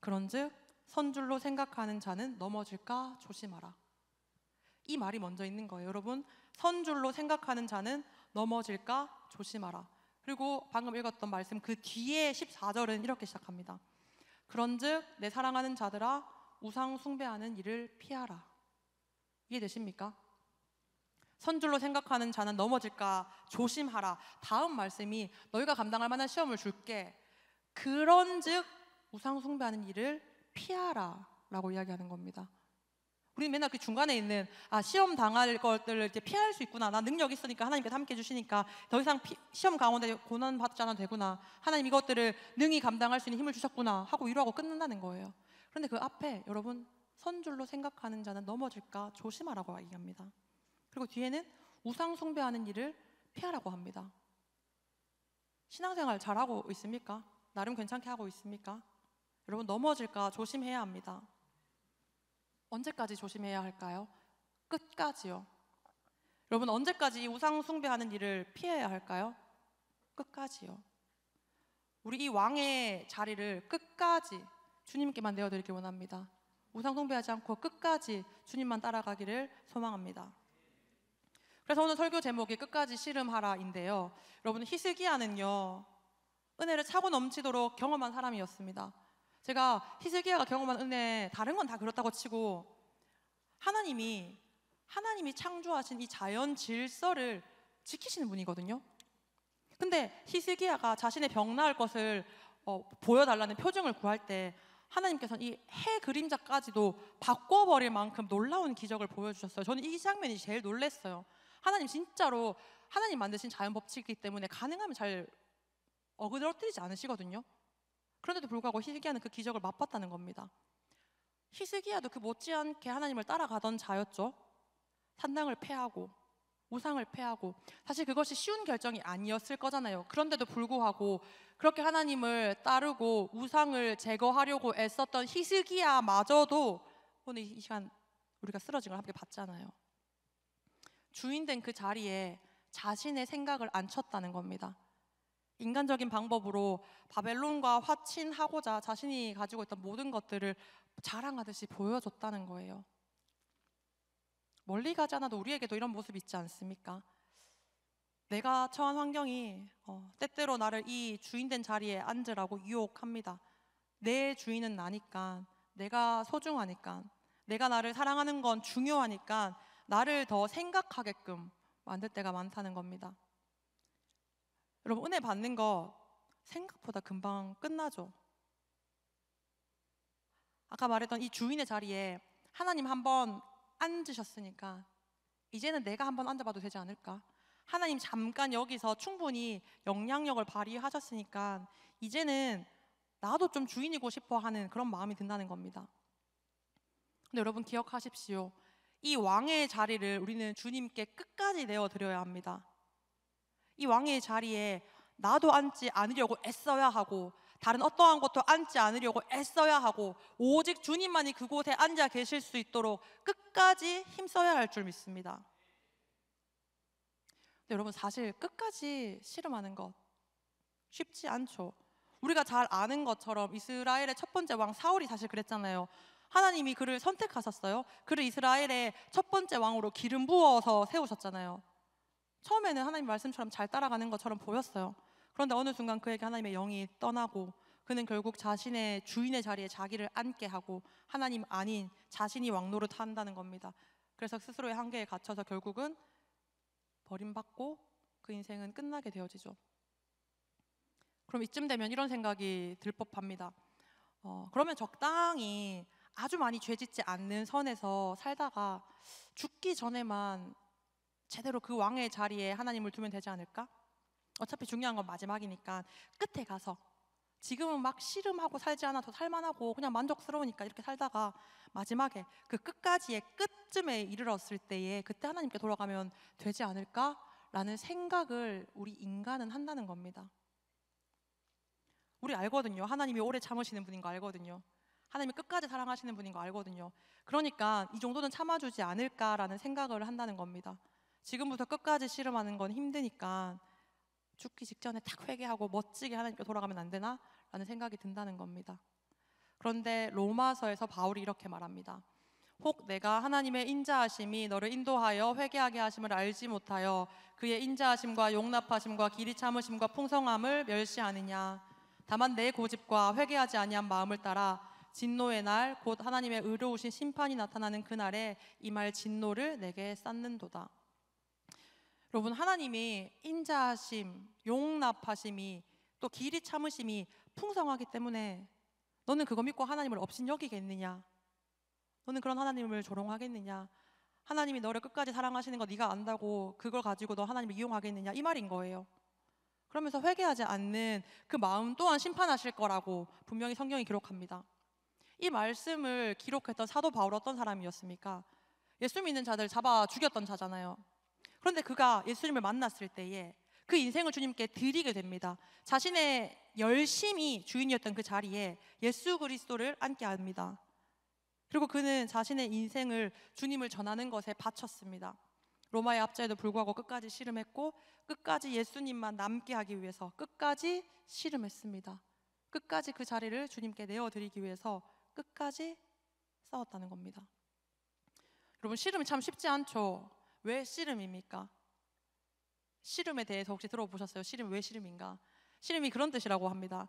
그런즉 선줄로 생각하는 자는 넘어질까 조심하라. 이 말이 먼저 있는 거예요. 여러분, 선줄로 생각하는 자는 넘어질까 조심하라. 그리고 방금 읽었던 말씀 그 뒤에 14절은 이렇게 시작합니다. 그런즉 내 사랑하는 자들아 우상 숭배하는 일을 피하라. 이해되십니까? 선줄로 생각하는 자는 넘어질까 조심하라. 다음 말씀이 너희가 감당할 만한 시험을 줄게. 그런즉 우상 숭배하는 일을 피하라 라고 이야기하는 겁니다. 우리는 맨날 그 중간에 있는 시험 당할 것들을 이제 피할 수 있구나, 나 능력 있으니까 하나님께서 함께 해주시니까 더 이상 시험 가운데 고난 받지 않아도 되구나, 하나님 이것들을 능히 감당할 수 있는 힘을 주셨구나 하고 위로하고 끝난다는 거예요. 그런데 그 앞에 여러분, 선줄로 생각하는 자는 넘어질까 조심하라고 얘기합니다. 그리고 뒤에는 우상 숭배하는 일을 피하라고 합니다. 신앙생활 잘하고 있습니까? 나름 괜찮게 하고 있습니까? 여러분, 넘어질까 조심해야 합니다. 언제까지 조심해야 할까요? 끝까지요. 여러분, 언제까지 이 우상 숭배하는 일을 피해야 할까요? 끝까지요. 우리 이 왕의 자리를 끝까지 주님께만 내어드리길 원합니다. 우상 숭배하지 않고 끝까지 주님만 따라가기를 소망합니다. 그래서 오늘 설교 제목이 끝까지 씨름하라인데요. 여러분, 히스기야는요, 은혜를 차고 넘치도록 경험한 사람이었습니다. 제가 히스기야가 경험한 은혜, 다른 건 다 그렇다고 치고 하나님이 창조하신 이 자연 질서를 지키시는 분이거든요. 근데 히스기야가 자신의 병 나을 것을 보여달라는 표징을 구할 때 하나님께서는 이 해 그림자까지도 바꿔버릴 만큼 놀라운 기적을 보여주셨어요. 저는 이 장면이 제일 놀랐어요. 하나님 진짜로 하나님 만드신 자연 법칙이기 때문에 가능하면 잘 어그러뜨리지 않으시거든요. 그런데도 불구하고 히스기야는 그 기적을 맛봤다는 겁니다. 히스기야도 그 못지않게 하나님을 따라가던 자였죠. 산당을 폐하고 우상을 폐하고, 사실 그것이 쉬운 결정이 아니었을 거잖아요. 그런데도 불구하고 그렇게 하나님을 따르고 우상을 제거하려고 애썼던 히스기야마저도 오늘 이 시간 우리가 쓰러진 걸 함께 봤잖아요. 주인된 그 자리에 자신의 생각을 앉혔다는 겁니다. 인간적인 방법으로 바벨론과 화친하고자 자신이 가지고 있던 모든 것들을 자랑하듯이 보여줬다는 거예요. 멀리 가지 않아도 우리에게도 이런 모습이 있지 않습니까? 내가 처한 환경이 때때로 나를 이 주인된 자리에 앉으라고 유혹합니다. 내 주인은 나니까, 내가 소중하니까, 내가 나를 사랑하는 건 중요하니까 나를 더 생각하게끔 만들 때가 많다는 겁니다. 여러분, 은혜 받는 거 생각보다 금방 끝나죠. 아까 말했던 이 주인의 자리에 하나님 한번 앉으셨으니까 이제는 내가 한번 앉아봐도 되지 않을까? 하나님 잠깐 여기서 충분히 영향력을 발휘하셨으니까 이제는 나도 좀 주인이고 싶어 하는 그런 마음이 든다는 겁니다. 근데 여러분 기억하십시오. 이 왕의 자리를 우리는 주님께 끝까지 내어드려야 합니다. 이 왕의 자리에 나도 앉지 않으려고 애써야 하고, 다른 어떠한 것도 앉지 않으려고 애써야 하고, 오직 주님만이 그곳에 앉아 계실 수 있도록 끝까지 힘써야 할 줄 믿습니다. 근데 여러분, 사실 끝까지 씨름하는 것 쉽지 않죠. 우리가 잘 아는 것처럼 이스라엘의 첫 번째 왕 사울이 사실 그랬잖아요. 하나님이 그를 선택하셨어요. 그를 이스라엘의 첫 번째 왕으로 기름 부어서 세우셨잖아요. 처음에는 하나님 말씀처럼 잘 따라가는 것처럼 보였어요. 그런데 어느 순간 그에게 하나님의 영이 떠나고 그는 결국 자신의 주인의 자리에 자기를 앉게 하고 하나님 아닌 자신이 왕노릇 한다는 겁니다. 그래서 스스로의 한계에 갇혀서 결국은 버림받고 그 인생은 끝나게 되어지죠. 그럼 이쯤 되면 이런 생각이 들 법합니다. 그러면 적당히 아주 많이 죄짓지 않는 선에서 살다가 죽기 전에만 제대로 그 왕의 자리에 하나님을 두면 되지 않을까? 어차피 중요한 건 마지막이니까 끝에 가서 지금은 막 씨름하고 살지 않아도 살만하고 그냥 만족스러우니까 이렇게 살다가 마지막에 그 끝까지의 끝쯤에 이르렀을 때에 그때 하나님께 돌아가면 되지 않을까라는 생각을 우리 인간은 한다는 겁니다. 우리 알거든요. 하나님이 오래 참으시는 분인 거 알거든요. 하나님이 끝까지 사랑하시는 분인 거 알거든요. 그러니까 이 정도는 참아주지 않을까라는 생각을 한다는 겁니다. 지금부터 끝까지 씨름하는 건 힘드니까 죽기 직전에 탁 회개하고 멋지게 하나님께 돌아가면 안 되나? 라는 생각이 든다는 겁니다. 그런데 로마서에서 바울이 이렇게 말합니다. 혹 내가 하나님의 인자하심이 너를 인도하여 회개하게 하심을 알지 못하여 그의 인자하심과 용납하심과 길이 참으심과 풍성함을 멸시하느냐. 다만 내 고집과 회개하지 아니한 마음을 따라 진노의 날 곧 하나님의 의로우신 심판이 나타나는 그날에 임할 진노를 내게 쌓는도다. 여러분, 하나님이 인자하심, 용납하심이 또 길이 참으심이 풍성하기 때문에 너는 그거 믿고 하나님을 업신여기겠느냐? 너는 그런 하나님을 조롱하겠느냐? 하나님이 너를 끝까지 사랑하시는 거 네가 안다고 그걸 가지고 너 하나님을 이용하겠느냐? 이 말인 거예요. 그러면서 회개하지 않는 그 마음 또한 심판하실 거라고 분명히 성경이 기록합니다. 이 말씀을 기록했던 사도 바울 어떤 사람이었습니까? 예수 믿는 자들 잡아 죽였던 자잖아요. 그런데 그가 예수님을 만났을 때에 그 인생을 주님께 드리게 됩니다. 자신의 열심이 주인이었던 그 자리에 예수 그리스도를 앉게 합니다. 그리고 그는 자신의 인생을 주님을 전하는 것에 바쳤습니다. 로마의 압제에도 불구하고 끝까지 씨름했고 끝까지 예수님만 남게 하기 위해서 끝까지 씨름했습니다. 끝까지 그 자리를 주님께 내어드리기 위해서 끝까지 싸웠다는 겁니다. 여러분, 씨름이 참 쉽지 않죠. 왜 씨름입니까? 씨름에 대해서 혹시 들어보셨어요? 씨름이 왜 씨름인가? 씨름이 그런 뜻이라고 합니다.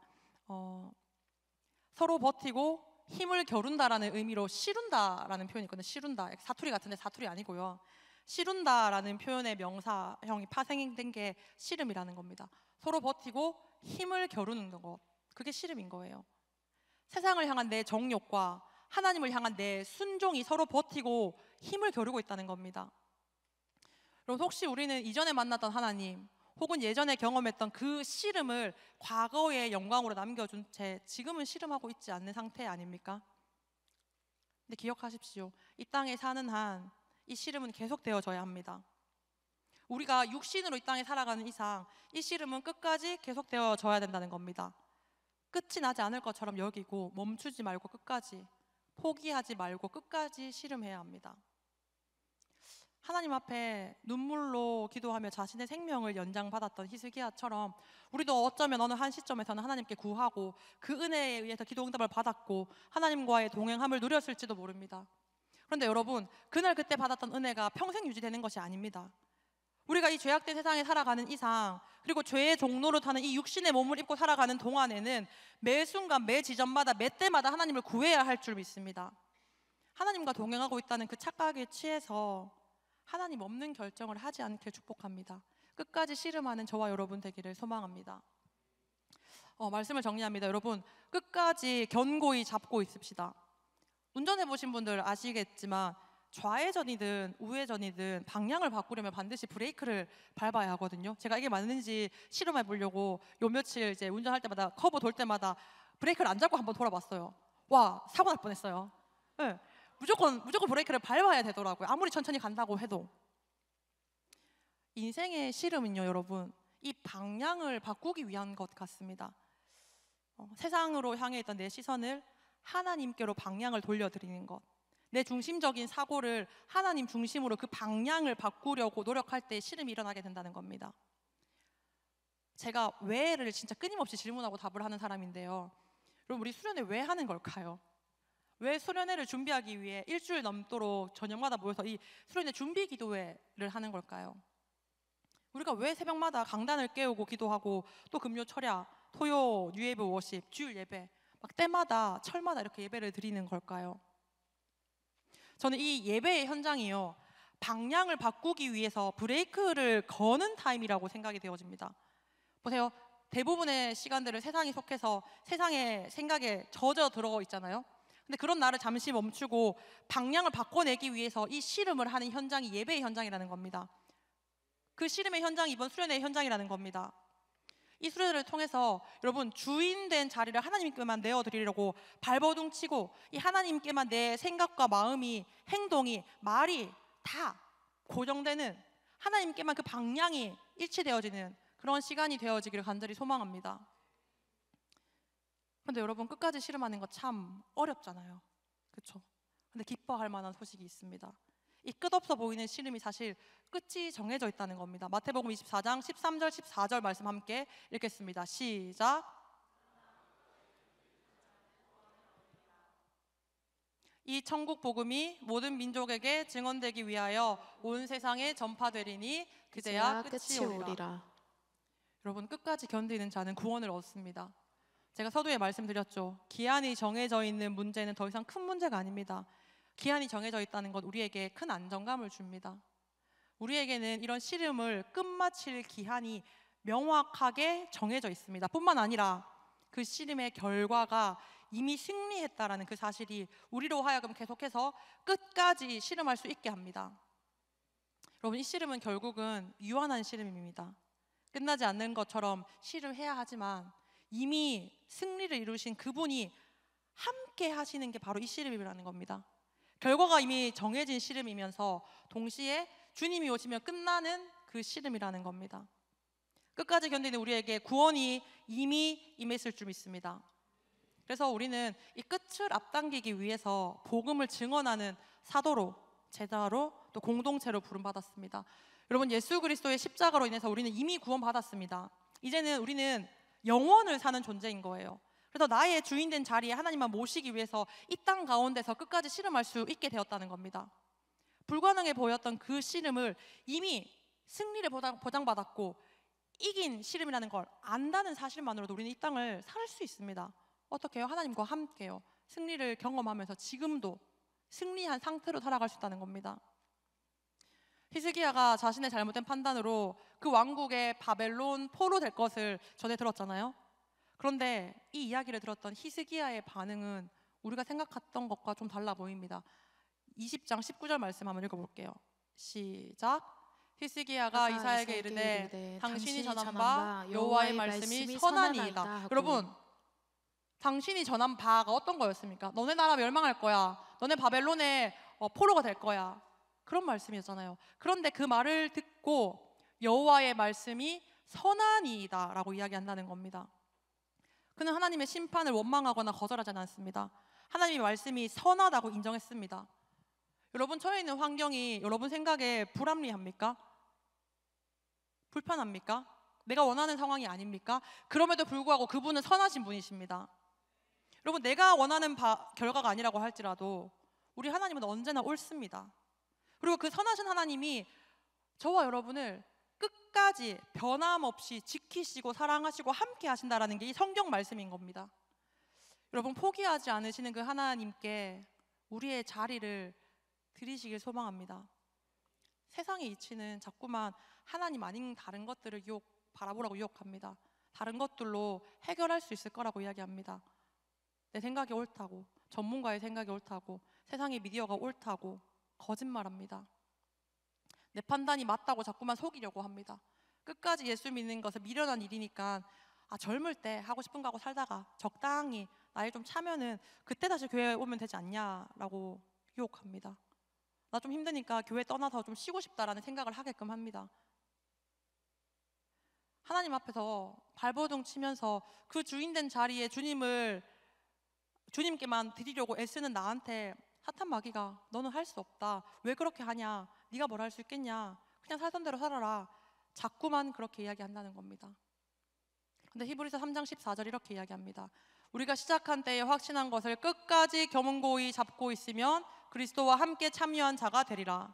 서로 버티고 힘을 겨룬다라는 의미로 씨룬다라는 표현이 있거든요. 씨룬다, 사투리 같은데 사투리 아니고요. 씨룬다라는 표현의 명사형이 파생된 게 씨름이라는 겁니다. 서로 버티고 힘을 겨루는 것, 그게 씨름인 거예요. 세상을 향한 내 정욕과 하나님을 향한 내 순종이 서로 버티고 힘을 겨루고 있다는 겁니다. 여러분, 혹시 우리는 이전에 만났던 하나님 혹은 예전에 경험했던 그 씨름을 과거의 영광으로 남겨준 채 지금은 씨름하고 있지 않는 상태 아닙니까? 근데 기억하십시오. 이 땅에 사는 한 이 씨름은 계속되어져야 합니다. 우리가 육신으로 이 땅에 살아가는 이상 이 씨름은 끝까지 계속되어져야 된다는 겁니다. 끝이 나지 않을 것처럼 여기고 멈추지 말고 끝까지, 포기하지 말고 끝까지 씨름해야 합니다. 하나님 앞에 눈물로 기도하며 자신의 생명을 연장받았던 히스기야처럼 우리도 어쩌면 어느 한 시점에서는 하나님께 구하고 그 은혜에 의해서 기도 응답을 받았고 하나님과의 동행함을 누렸을지도 모릅니다. 그런데 여러분, 그날 그때 받았던 은혜가 평생 유지되는 것이 아닙니다. 우리가 이 죄악된 세상에 살아가는 이상, 그리고 죄의 종로로 타는 이 육신의 몸을 입고 살아가는 동안에는 매 순간, 매 지점마다, 매 때마다 하나님을 구해야 할 줄 믿습니다. 하나님과 동행하고 있다는 그 착각에 취해서 하나님 없는 결정을 하지 않게 축복합니다. 끝까지 씨름하는 저와 여러분 되기를 소망합니다. 말씀을 정리합니다. 여러분, 끝까지 견고히 잡고 있읍시다. 운전해 보신 분들 아시겠지만 좌회전이든 우회전이든 방향을 바꾸려면 반드시 브레이크를 밟아야 하거든요. 제가 이게 맞는지 실험해 보려고 요 며칠 이제 운전할 때마다 커브 돌 때마다 브레이크를 안 잡고 한번 돌아봤어요. 와, 사고 날 뻔했어요. 네, 무조건 브레이크를 밟아야 되더라고요. 아무리 천천히 간다고 해도. 인생의 씨름은요, 여러분, 이 방향을 바꾸기 위한 것 같습니다. 세상으로 향해 있던 내 시선을 하나님께로 방향을 돌려드리는 것, 내 중심적인 사고를 하나님 중심으로 그 방향을 바꾸려고 노력할 때 씨름이 일어나게 된다는 겁니다. 제가 왜를 진짜 끊임없이 질문하고 답을 하는 사람인데요, 여러분, 우리 수련회 왜 하는 걸까요? 왜 수련회를 준비하기 위해 일주일 넘도록 저녁마다 모여서 이 수련회 준비 기도회를 하는 걸까요? 우리가 왜 새벽마다 강단을 깨우고 기도하고 또 금요 철야, 토요 뉴에이브 워십, 주일 예배 막 때마다 철마다 이렇게 예배를 드리는 걸까요? 저는 이 예배의 현장이요, 방향을 바꾸기 위해서 브레이크를 거는 타임이라고 생각이 되어집니다. 보세요, 대부분의 시간들을 세상이 속해서 세상의 생각에 젖어 들어 있잖아요. 근데 그런 나를 잠시 멈추고 방향을 바꿔내기 위해서 이 씨름을 하는 현장이 예배의 현장이라는 겁니다. 그 씨름의 현장이 이번 수련회의 현장이라는 겁니다. 이 수련회를 통해서 여러분, 주인된 자리를 하나님께만 내어드리려고 발버둥치고 이 하나님께만 내 생각과 마음이, 행동이, 말이 다 고정되는, 하나님께만 그 방향이 일치되어지는 그런 시간이 되어지기를 간절히 소망합니다. 그런데 여러분, 끝까지 씨름하는 거 참 어렵잖아요, 그렇죠? 근데 기뻐할 만한 소식이 있습니다. 이 끝없어 보이는 씨름이 사실 끝이 정해져 있다는 겁니다. 마태복음 24장 13절 14절 말씀 함께 읽겠습니다. 시작. 이 천국 복음이 모든 민족에게 증언되기 위하여 온 세상에 전파되리니 그제야 끝이 오리라. 여러분, 끝까지 견디는 자는 구원을 얻습니다. 제가 서두에 말씀드렸죠. 기한이 정해져 있는 문제는 더 이상 큰 문제가 아닙니다. 기한이 정해져 있다는 것 우리에게 큰 안정감을 줍니다. 우리에게는 이런 씨름을 끝마칠 기한이 명확하게 정해져 있습니다. 뿐만 아니라 그 씨름의 결과가 이미 승리했다라는 그 사실이 우리로 하여금 계속해서 끝까지 씨름할 수 있게 합니다. 여러분, 이 씨름은 결국은 유한한 씨름입니다. 끝나지 않는 것처럼 씨름해야 하지만 이미 승리를 이루신 그분이 함께 하시는 게 바로 이 씨름이라는 겁니다. 결과가 이미 정해진 씨름이면서 동시에 주님이 오시면 끝나는 그 씨름이라는 겁니다. 끝까지 견디는 우리에게 구원이 이미 임했을 줄 믿습니다. 그래서 우리는 이 끝을 앞당기기 위해서 복음을 증언하는 사도로, 제자로, 또 공동체로 부름받았습니다. 여러분, 예수 그리스도의 십자가로 인해서 우리는 이미 구원받았습니다. 이제는 우리는 영원을 사는 존재인 거예요. 그래서 나의 주인된 자리에 하나님만 모시기 위해서 이 땅 가운데서 끝까지 씨름할 수 있게 되었다는 겁니다. 불가능해 보였던 그 씨름을 이미 승리를 보장받았고 이긴 씨름이라는 걸 안다는 사실만으로도 우리는 이 땅을 살 수 있습니다. 어떻게 해요? 하나님과 함께요. 승리를 경험하면서 지금도 승리한 상태로 살아갈 수 있다는 겁니다. 히스기야가 자신의 잘못된 판단으로 그 왕국의 바벨론 포로 될 것을 전해 들었잖아요. 그런데 이 이야기를 들었던 히스기야의 반응은 우리가 생각했던 것과 좀 달라 보입니다. 20장 19절 말씀 한번 읽어볼게요. 시작. 히스기야가 이사야에게 이르되 당신이 전한 바 여호와의 말씀이 선하니이다. 여러분, 당신이 전한 바가 어떤 거였습니까? 너네 나라 멸망할 거야, 너네 바벨론의 포로가 될 거야. 그런 말씀이었잖아요. 그런데 그 말을 듣고 여호와의 말씀이 선하니이다 라고 이야기한다는 겁니다. 그는 하나님의 심판을 원망하거나 거절하지 않았습니다. 하나님의 말씀이 선하다고 인정했습니다. 여러분, 처해 있는 환경이 여러분 생각에 불합리합니까? 불편합니까? 내가 원하는 상황이 아닙니까? 그럼에도 불구하고 그분은 선하신 분이십니다. 여러분, 내가 원하는 결과가 아니라고 할지라도 우리 하나님은 언제나 옳습니다. 그리고 그 선하신 하나님이 저와 여러분을 끝까지 변함없이 지키시고 사랑하시고 함께 하신다라는 게 이 성경 말씀인 겁니다. 여러분, 포기하지 않으시는 그 하나님께 우리의 자리를 드리시길 소망합니다. 세상의 이치는 자꾸만 하나님 아닌 다른 것들을 바라보라고 유혹합니다. 다른 것들로 해결할 수 있을 거라고 이야기합니다. 내 생각이 옳다고, 전문가의 생각이 옳다고, 세상의 미디어가 옳다고 거짓말합니다. 내 판단이 맞다고 자꾸만 속이려고 합니다. 끝까지 예수 믿는 것은 미련한 일이니까 젊을 때 하고 싶은 거 하고 살다가 적당히 나이 좀 차면은 그때 다시 교회에 오면 되지 않냐라고 유혹합니다. 나 좀 힘드니까 교회 떠나서 좀 쉬고 싶다라는 생각을 하게끔 합니다. 하나님 앞에서 발버둥 치면서 그 주인된 자리에 주님께만 드리려고 애쓰는 나한테 사탄 마귀가 너는 할 수 없다, 왜 그렇게 하냐, 네가 뭘 할 수 있겠냐, 그냥 살던 대로 살아라, 자꾸만 그렇게 이야기한다는 겁니다. 근데 히브리서 3장 14절 이렇게 이야기합니다. 우리가 시작한 때에 확신한 것을 끝까지 겸손고이 잡고 있으면 그리스도와 함께 참여한 자가 되리라.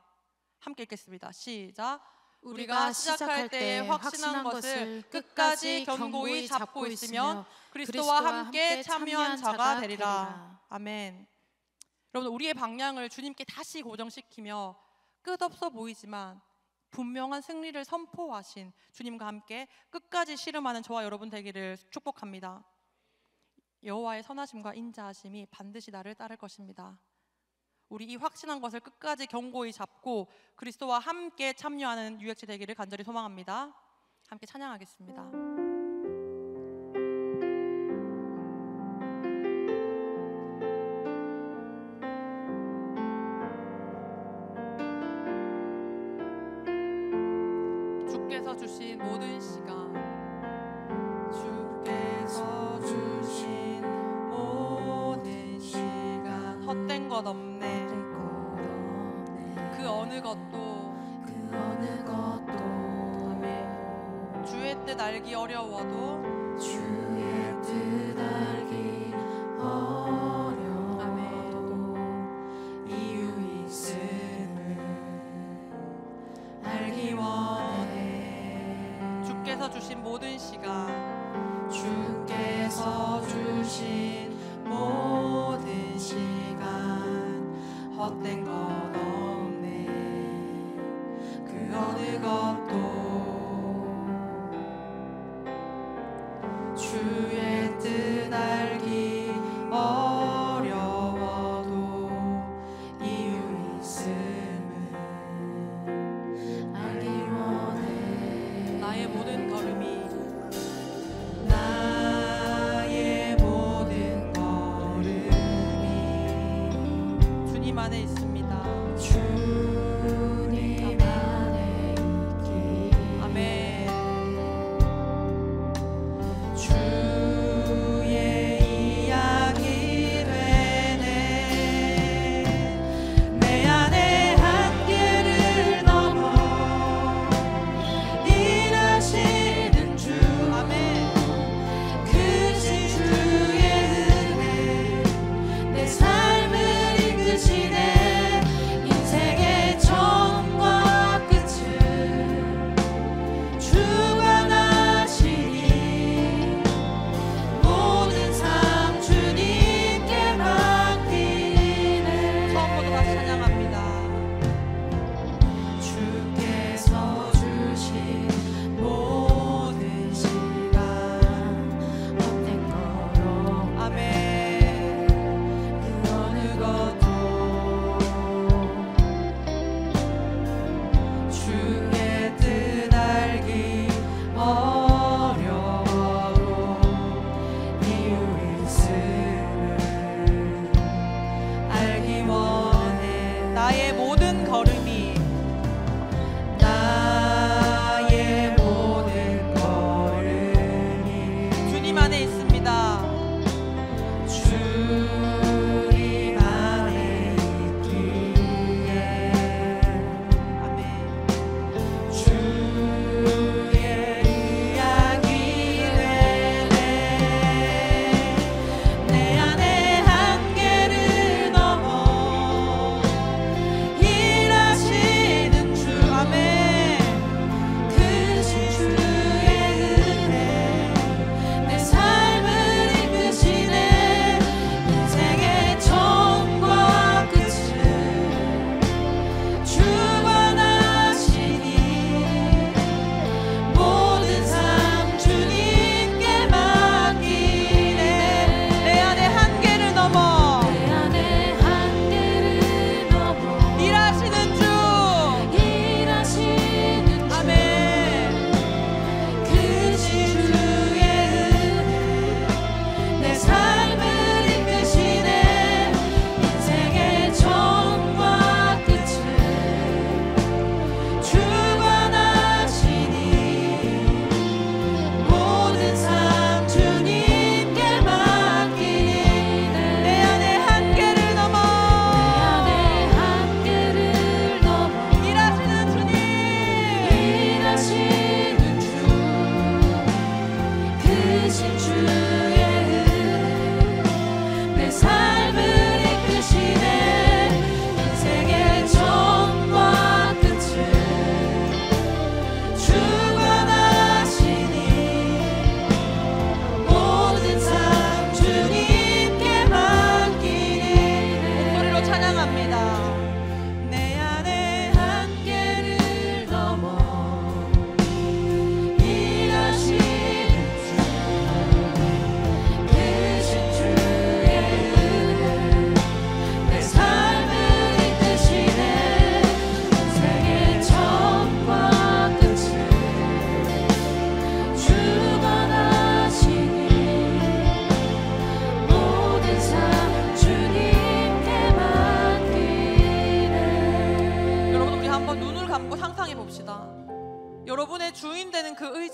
함께 읽겠습니다. 시작. 우리가 시작할 때에 확신한 것을 끝까지 견고히 잡고 있으면 그리스도와 함께 참여한 자가 되리라. 아멘. 여러분, 우리의 방향을 주님께 다시 고정시키며 끝없어 보이지만 분명한 승리를 선포하신 주님과 함께 끝까지 씨름하는 저와 여러분 되기를 축복합니다. 여호와의 선하심과 인자하심이 반드시 나를 따를 것입니다. 우리 이 확신한 것을 끝까지 견고히 잡고 그리스도와 함께 참여하는 유익체 되기를 간절히 소망합니다. 함께 찬양하겠습니다. 주께서 주신 모든 시간, 주께서 주신 모든 시간, 헛된 것 없네. 그 어느 것도 아멘. 주의 뜻 알기 어려워도 주의 뜻 알기 어려워도 아멘. 이유 있음을 알기 원해. 주께서 주신 모든 시간, 주께서 주신 모든 시간, 헛된 것 없네. 그 어느 것도 주의 뜻 알기 어려워도 이유 있음을 알기 원해. 나의 모든 걸음이 나의 모든 걸음이 주님 안에 있습니다. 주님 안에 있기. 아멘. 주의 이야기 되네. 내 안의 한계를 넘어 일하시는 주. 아멘. 크신 주의 은혜 내 삶을 이끄시네. 인생의 정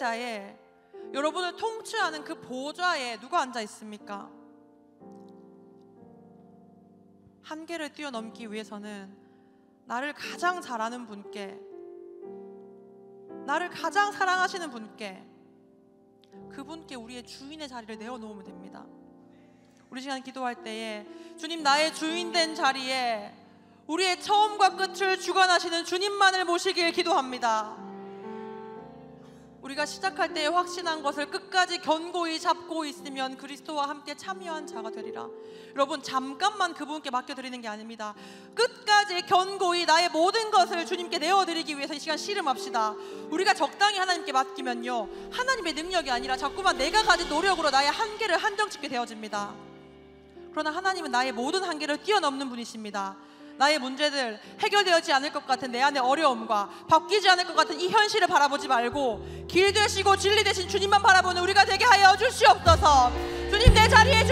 보좌에, 여러분을 통치하는 그 보좌에 누가 앉아 있습니까? 한계를 뛰어넘기 위해서는 나를 가장 잘 아는 분께, 나를 가장 사랑하시는 분께, 그분께 우리의 주인의 자리를 내어놓으면 됩니다. 우리 시간 기도할 때에 주님, 나의 주인 된 자리에 우리의 처음과 끝을 주관하시는 주님만을 모시길 기도합니다. 우리가 시작할 때에 확신한 것을 끝까지 견고히 잡고 있으면 그리스도와 함께 참여한 자가 되리라. 여러분, 잠깐만 그분께 맡겨드리는 게 아닙니다. 끝까지 견고히 나의 모든 것을 주님께 내어드리기 위해서 이 시간 씨름합시다. 우리가 적당히 하나님께 맡기면요, 하나님의 능력이 아니라 자꾸만 내가 가진 노력으로 나의 한계를 한정짓게 되어집니다. 그러나 하나님은 나의 모든 한계를 뛰어넘는 분이십니다. 나의 문제들, 해결되지 않을 것 같은 내 안의 어려움과 바뀌지 않을 것 같은 이 현실을 바라보지 말고 길 되시고 진리 되신 주님만 바라보는 우리가 되게 하여 주시옵소서. 주님, 내 자리의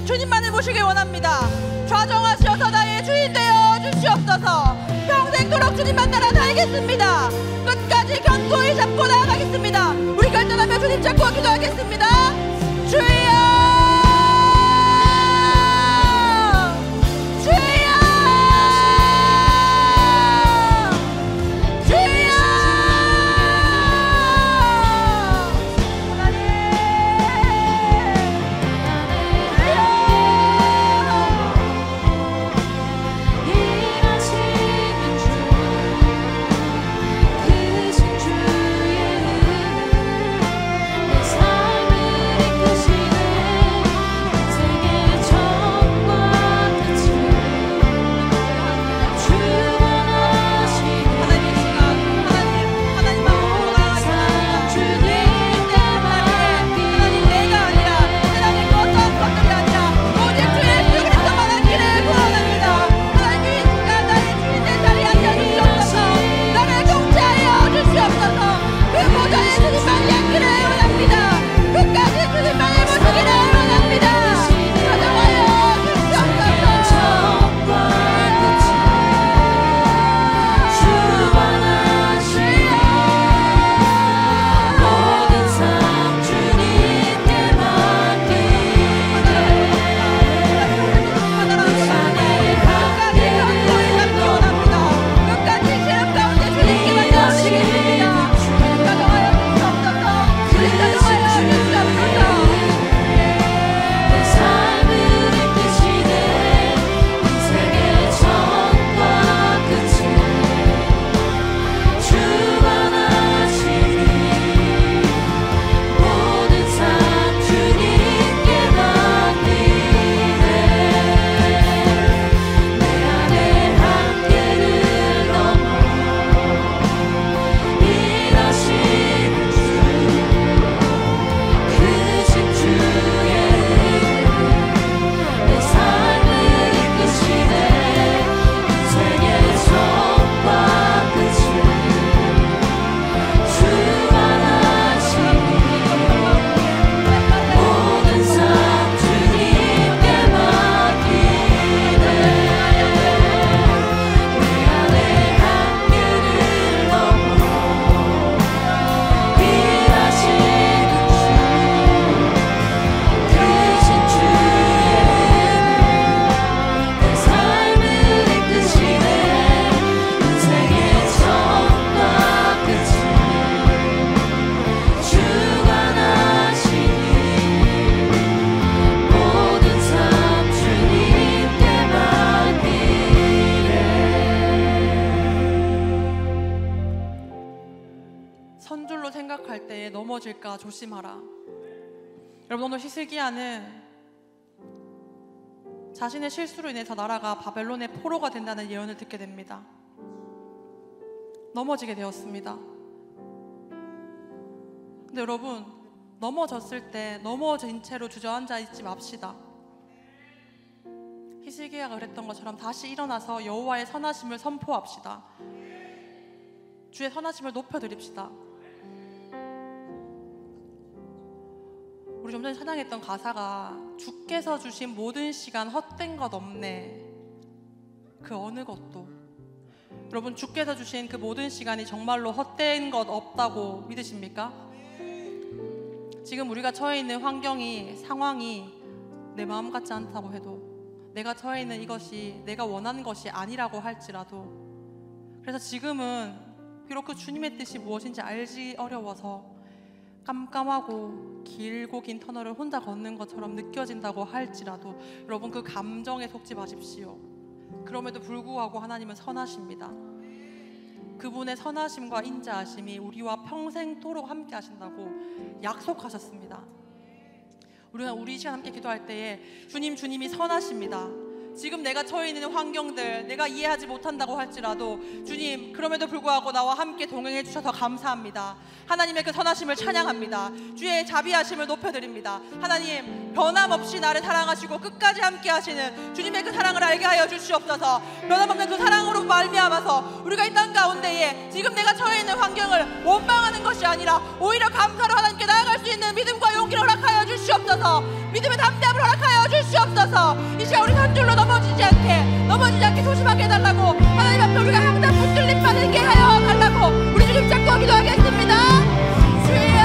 주님만을 모시길 원합니다. 좌정하셔서 나의 주인 되어 주시옵소서. 평생도록 주님만 따라 살겠습니다. 끝까지 견고히 잡고 나아가겠습니다. 우리 결단하며 주님 찾고 기도하겠습니다. 주여, 생각할 때에 넘어질까 조심하라. 여러분, 오늘 히스기야는 자신의 실수로 인해서 나라가 바벨론의 포로가 된다는 예언을 듣게 됩니다. 넘어지게 되었습니다. 근데 여러분, 넘어졌을 때 넘어진 채로 주저앉아 있지 맙시다. 히스기야가 그랬던 것처럼 다시 일어나서 여호와의 선하심을 선포합시다. 주의 선하심을 높여드립시다. 우리 좀 전에 찬양했던 가사가 주께서 주신 모든 시간 헛된 것 없네, 그 어느 것도. 여러분, 주께서 주신 그 모든 시간이 정말로 헛된 것 없다고 믿으십니까? 지금 우리가 처해 있는 환경이, 상황이 내 마음 같지 않다고 해도, 내가 처해 있는 이것이 내가 원하는 것이 아니라고 할지라도, 그래서 지금은 비록 그 주님의 뜻이 무엇인지 알기 어려워서 깜깜하고 길고 긴 터널을 혼자 걷는 것처럼 느껴진다고 할지라도 여러분, 그 감정에 속지 마십시오. 그럼에도 불구하고 하나님은 선하십니다. 그분의 선하심과 인자하심이 우리와 평생토록 함께 하신다고 약속하셨습니다. 우리가 우리 시간 함께 기도할 때에 주님이 선하십니다. 지금 내가 처해 있는 환경들, 내가 이해하지 못한다고 할지라도 주님, 그럼에도 불구하고 나와 함께 동행해 주셔서 감사합니다. 하나님의 그 선하심을 찬양합니다. 주의 자비하심을 높여드립니다. 하나님, 변함없이 나를 사랑하시고 끝까지 함께 하시는 주님의 그 사랑을 알게 하여 주시옵소서. 변함없는 그 사랑으로 말미암아서 우리가 이 땅 가운데에 지금 내가 처해 있는 환경을 원망하는 것이 아니라 오히려 감사로 하나님께 나아갈 수 있는 믿음과 용기를 허락하여 주시옵소서. 믿음의 담대함을 허락하여 주시옵소서. 이 시간 우리 한 줄로 넘어지지 않게 조심하게 해달라고, 하나님 앞에 우리가 항상 붙들림 받게 하여 달라고 우리 주님 잡고 기도하겠습니다. 주여,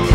그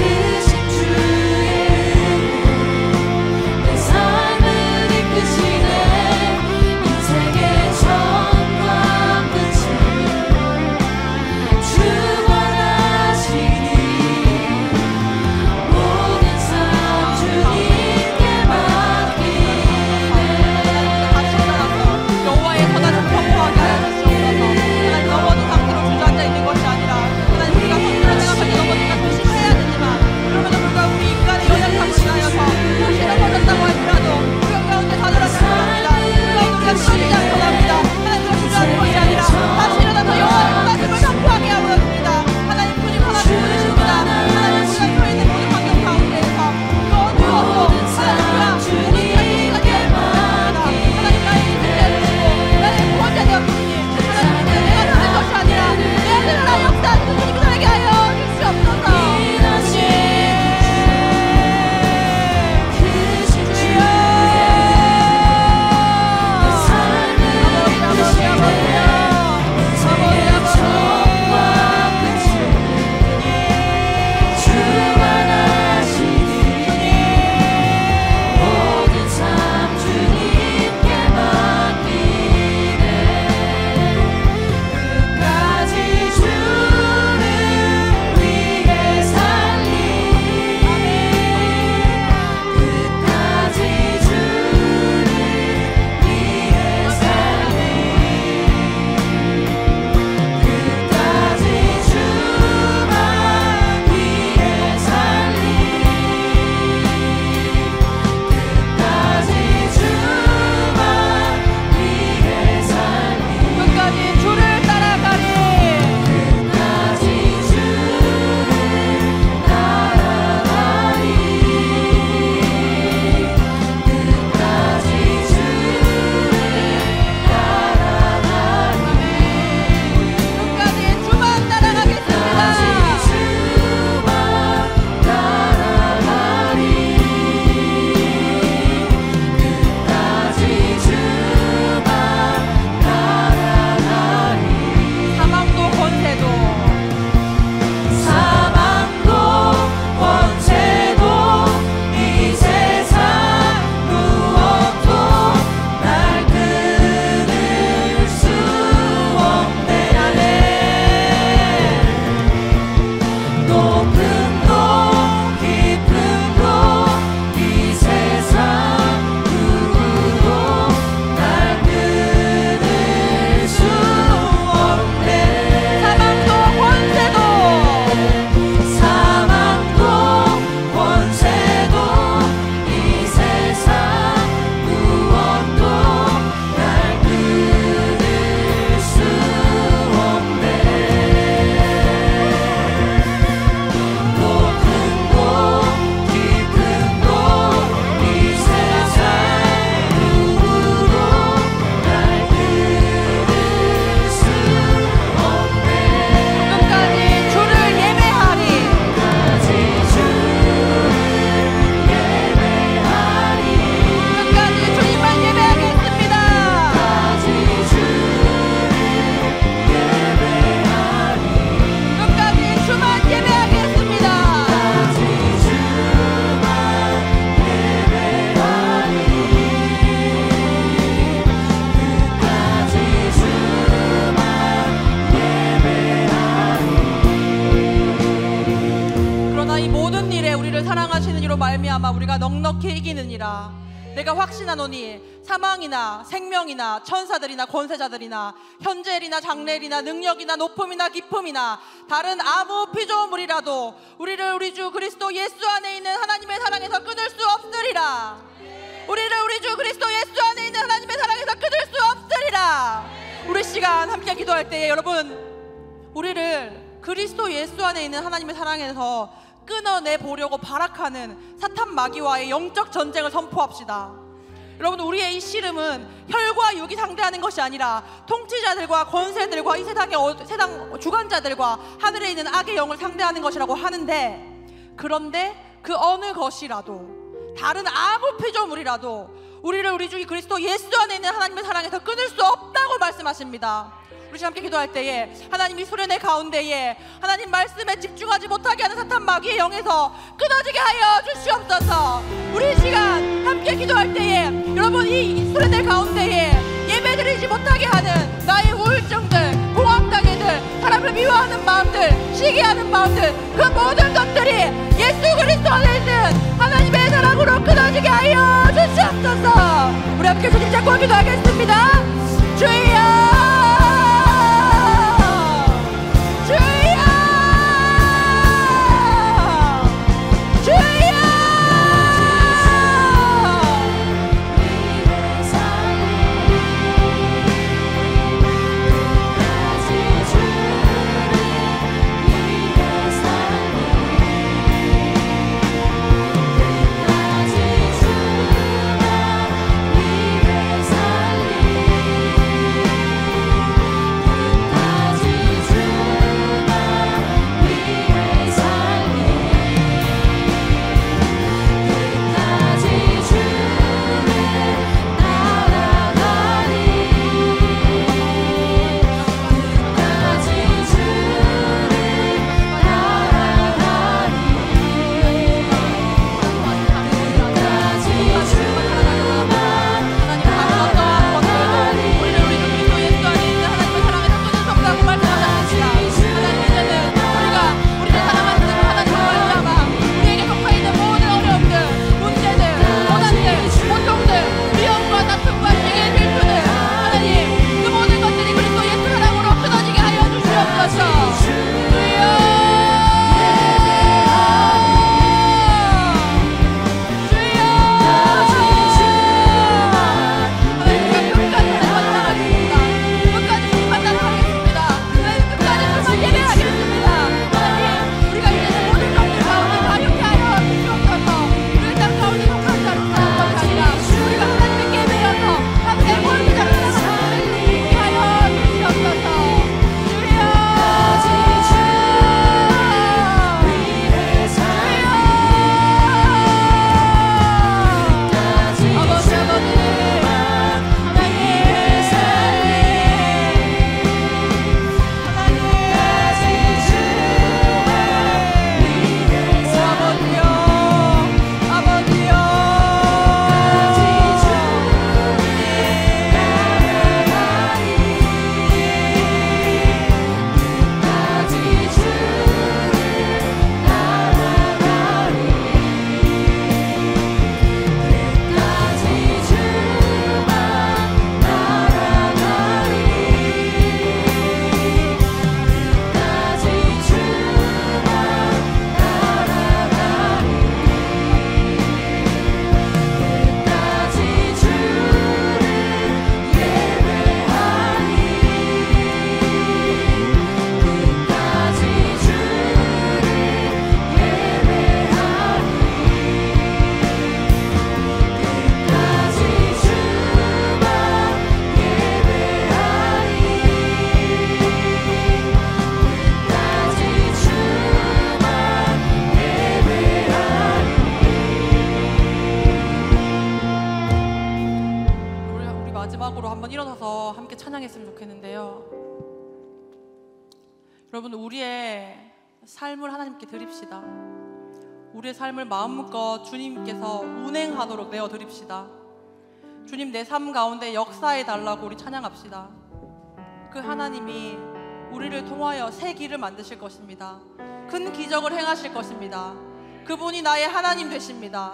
하시기로 말미암아 우리가 넉넉히 이기느니라. 내가 확신하노니 사망이나 생명이나 천사들이나 권세자들이나 현재일이나 장래일이나 능력이나 높음이나 깊음이나 다른 아무 피조물이라도 우리를 우리 주 그리스도 예수 안에 있는 하나님의 사랑에서 끊을 수 없으리라. 우리를 우리 주 그리스도 예수 안에 있는 하나님의 사랑에서 끊을 수 없으리라. 우리 시간 함께 기도할 때에 여러분, 우리를 그리스도 예수 안에 있는 하나님의 사랑에서 끊어내 보려고 발악하는 사탄 마귀와의 영적 전쟁을 선포합시다. 여러분, 우리의 이 씨름은 혈과 육이 상대하는 것이 아니라 통치자들과 권세들과 이 세상 주관자들과 하늘에 있는 악의 영을 상대하는 것이라고 하는데, 그런데 그 어느 것이라도 다른 아무 피조물이라도 우리를 우리 주 그리스도 예수 안에 있는 하나님의 사랑에서 끊을 수 없다고 말씀하십니다. 우리 함께 기도할 때에 하나님이 수련의 가운데에 하나님 말씀에 집중하지 못하게 하는 사탄 마귀의 영에서 끊어지게 하여 주시옵소서. 우리 시간 함께 기도할 때에 여러분, 이 수련의 가운데에 예배드리지 못하게 하는 나의 우울증들, 공황장애들, 사람을 미워하는 마음들, 시기하는 마음들, 그 모든 것들이 예수 그리스도 안에 있는 하나님의 사랑으로 끊어지게 하여 주시옵소서. 우리 함께 주님 잡고 기도하겠습니다. 주여, 여러분, 우리의 삶을 하나님께 드립시다. 우리의 삶을 마음껏 주님께서 운행하도록 내어드립시다. 주님, 내 삶 가운데 역사해 달라고 우리 찬양합시다. 그 하나님이 우리를 통하여 새 길을 만드실 것입니다. 큰 기적을 행하실 것입니다. 그분이 나의 하나님 되십니다.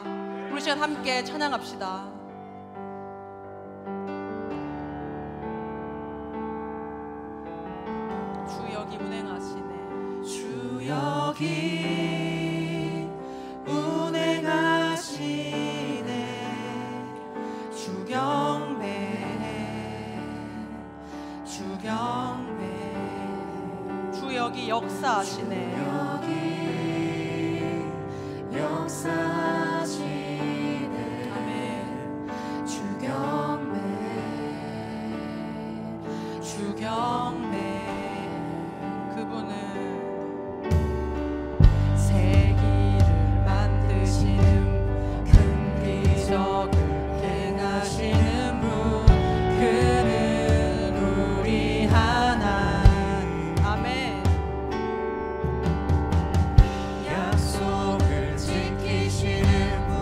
우리 시간 함께 찬양합시다. 주 여기 운행하시네. 주 여기 운행하시네. 주 경배 주 경배 주 여기 역사하시네. 여기 역사하시네. 아멘. 주 경배 주 경배 그분은 세기를 만드시는 큰 기적을 행하시는 분, 그는 우리 하나님. 아멘. 약속을 지키시는 분,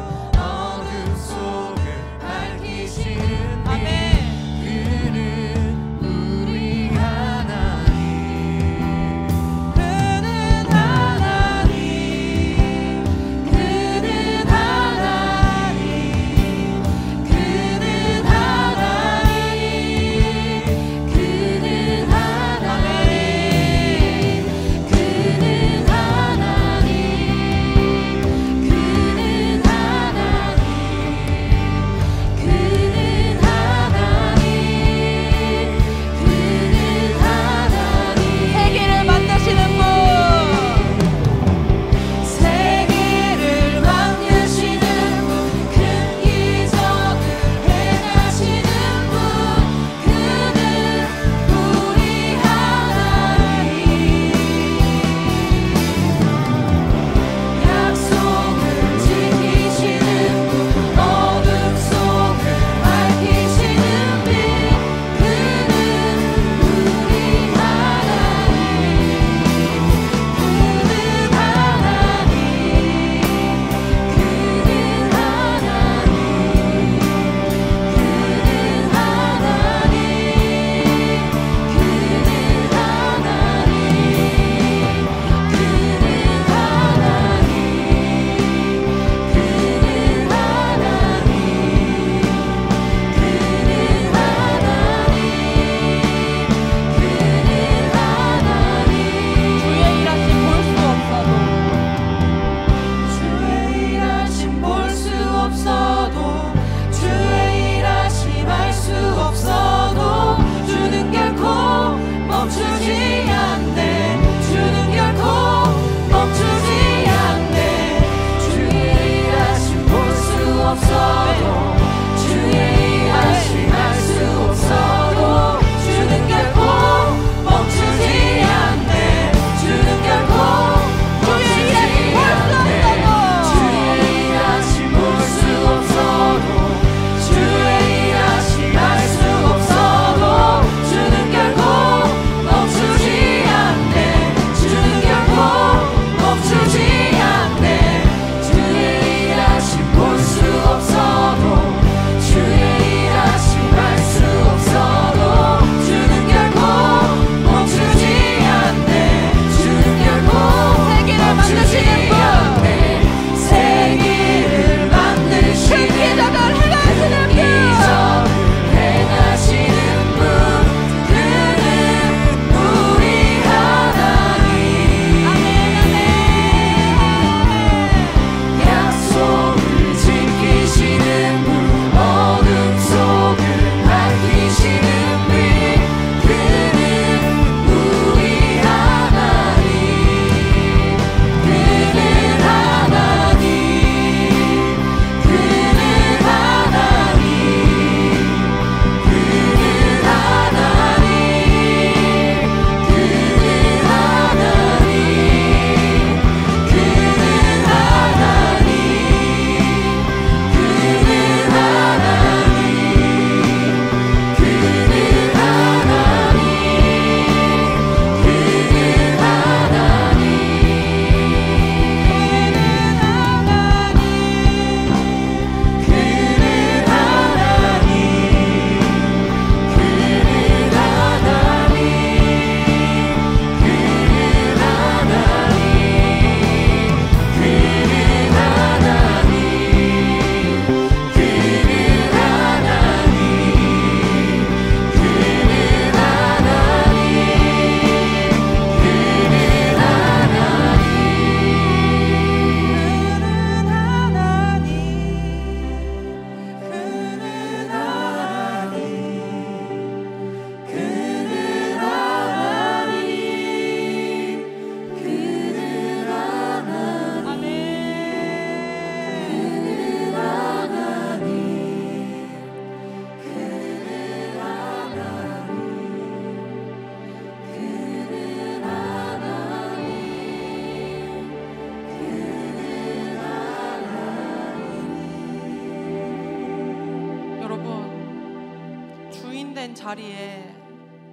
허용된 자리에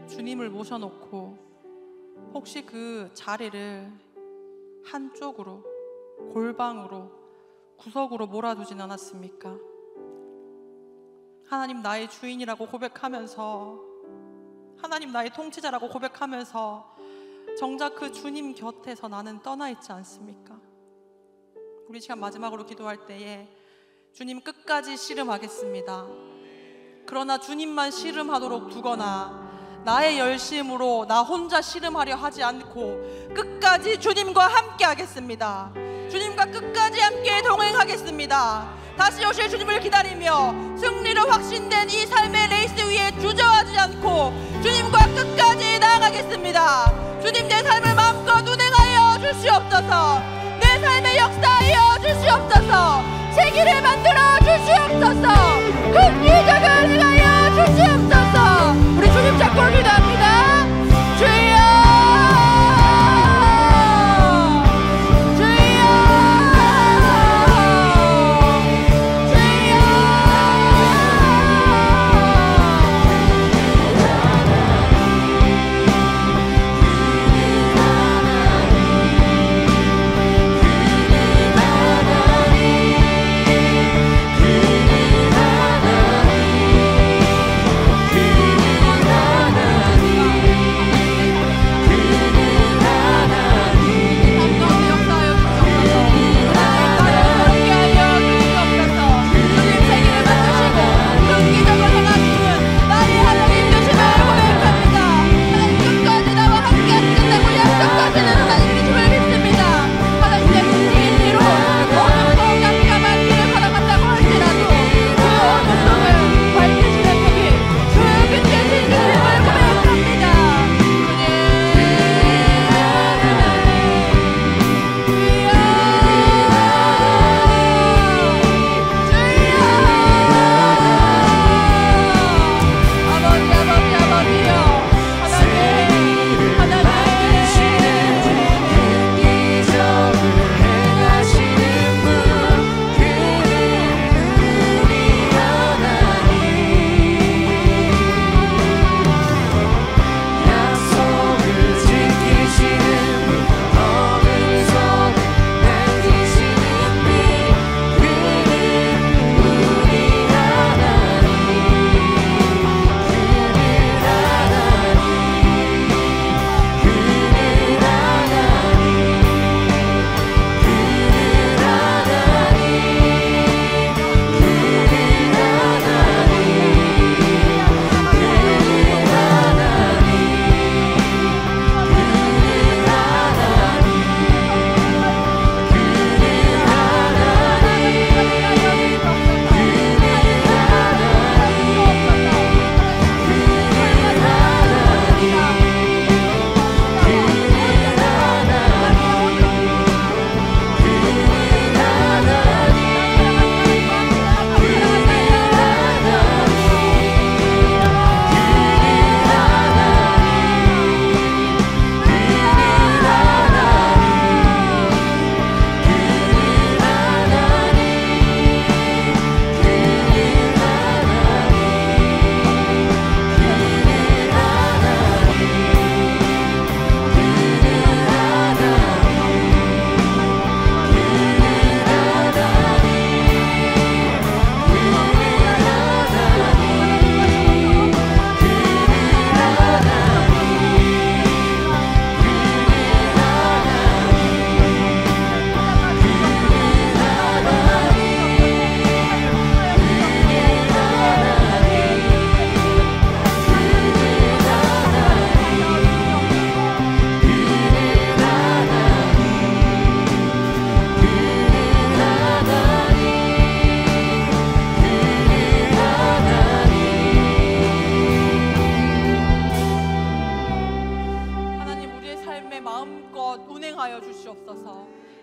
주님을 모셔놓고 혹시 그 자리를 한쪽으로, 골방으로, 구석으로 몰아두진 않았습니까? 하나님 나의 주인이라고 고백하면서, 하나님 나의 통치자라고 고백하면서 정작 그 주님 곁에서 나는 떠나 있지 않습니까? 우리 시간 마지막으로 기도할 때에 주님 끝까지 씨름하겠습니다. 그러나 주님만 씨름하도록 두거나 나의 열심으로 나 혼자 씨름하려 하지 않고 끝까지 주님과 함께 하겠습니다. 주님과 끝까지 함께 동행하겠습니다. 다시 오실 주님을 기다리며 승리로 확신된 이 삶의 레이스 위에 주저하지 않고 주님과 끝까지 나아가겠습니다. 주님, 내 삶을 마음껏 운행하여 주시옵소서. 내 삶의 역사하여 주시옵소서. 세기를 만들어 주시옵소서. 큰 기적을 행하여 주시옵소서. 우리 주님 잡고 기도합니다. 주여,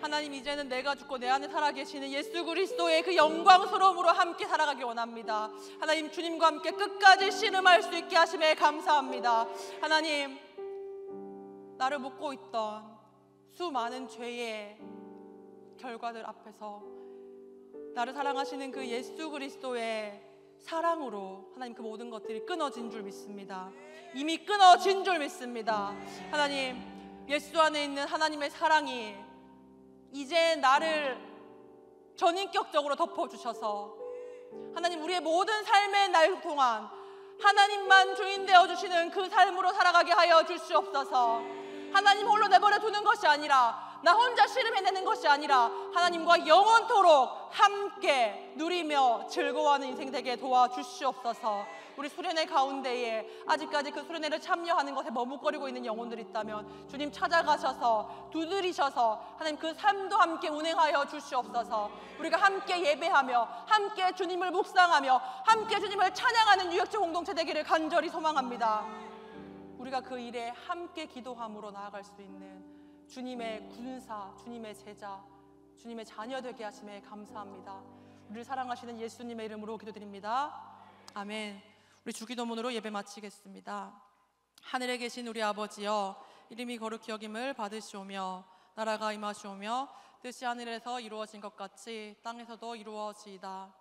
하나님, 이제는 내가 죽고 내 안에 살아계시는 예수 그리스도의 그 영광스러움으로 함께 살아가길 원합니다. 하나님, 주님과 함께 끝까지 씨름할 수 있게 하심에 감사합니다. 하나님, 나를 묶고 있던 수많은 죄의 결과들 앞에서 나를 사랑하시는 그 예수 그리스도의 사랑으로 하나님 그 모든 것들이 끊어진 줄 믿습니다. 이미 끊어진 줄 믿습니다. 하나님, 예수 안에 있는 하나님의 사랑이 이제 나를 전인격적으로 덮어주셔서 하나님, 우리의 모든 삶의 날 동안 하나님만 주인 되어주시는 그 삶으로 살아가게 하여 주시옵소서. 하나님 홀로 내버려 두는 것이 아니라, 나 혼자 씨름해내는 것이 아니라 하나님과 영원토록 함께 누리며 즐거워하는 인생 되게 도와주시옵소서. 우리 수련회 가운데에 아직까지 그 수련회를 참여하는 것에 머뭇거리고 있는 영혼들이 있다면 주님 찾아가셔서 두드리셔서 하나님 그 삶도 함께 운행하여 주시옵소서. 우리가 함께 예배하며 함께 주님을 묵상하며 함께 주님을 찬양하는 유역체 공동체 되기를 간절히 소망합니다. 우리가 그 일에 함께 기도함으로 나아갈 수 있는 주님의 군사, 주님의 제자, 주님의 자녀 되게 하심에 감사합니다. 우리를 사랑하시는 예수님의 이름으로 기도드립니다. 아멘. 우리 주기도문으로 예배 마치겠습니다. 하늘에 계신 우리 아버지여, 이름이 거룩히 여김을 받으시오며 나라가 임하시오며 뜻이 하늘에서 이루어진 것 같이 땅에서도 이루어지이다.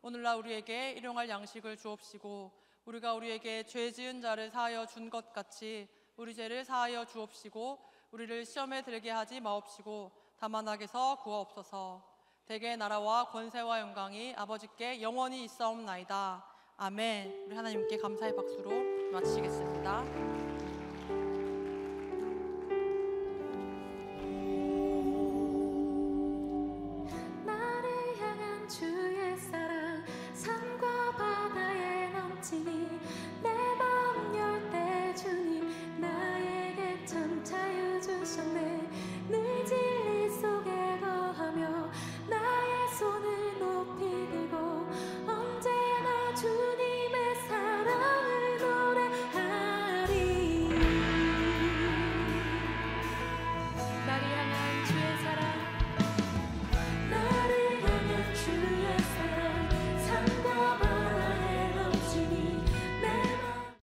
오늘날 우리에게 일용할 양식을 주옵시고 우리가 우리에게 죄 지은 자를 사하여 준 것 같이 우리 죄를 사하여 주옵시고 우리를 시험에 들게 하지 마옵시고 다만 악에서 구하옵소서. 대개 나라와 권세와 영광이 아버지께 영원히 있사옵나이다. 아멘. 우리 하나님께 감사의 박수로 마치겠습니다.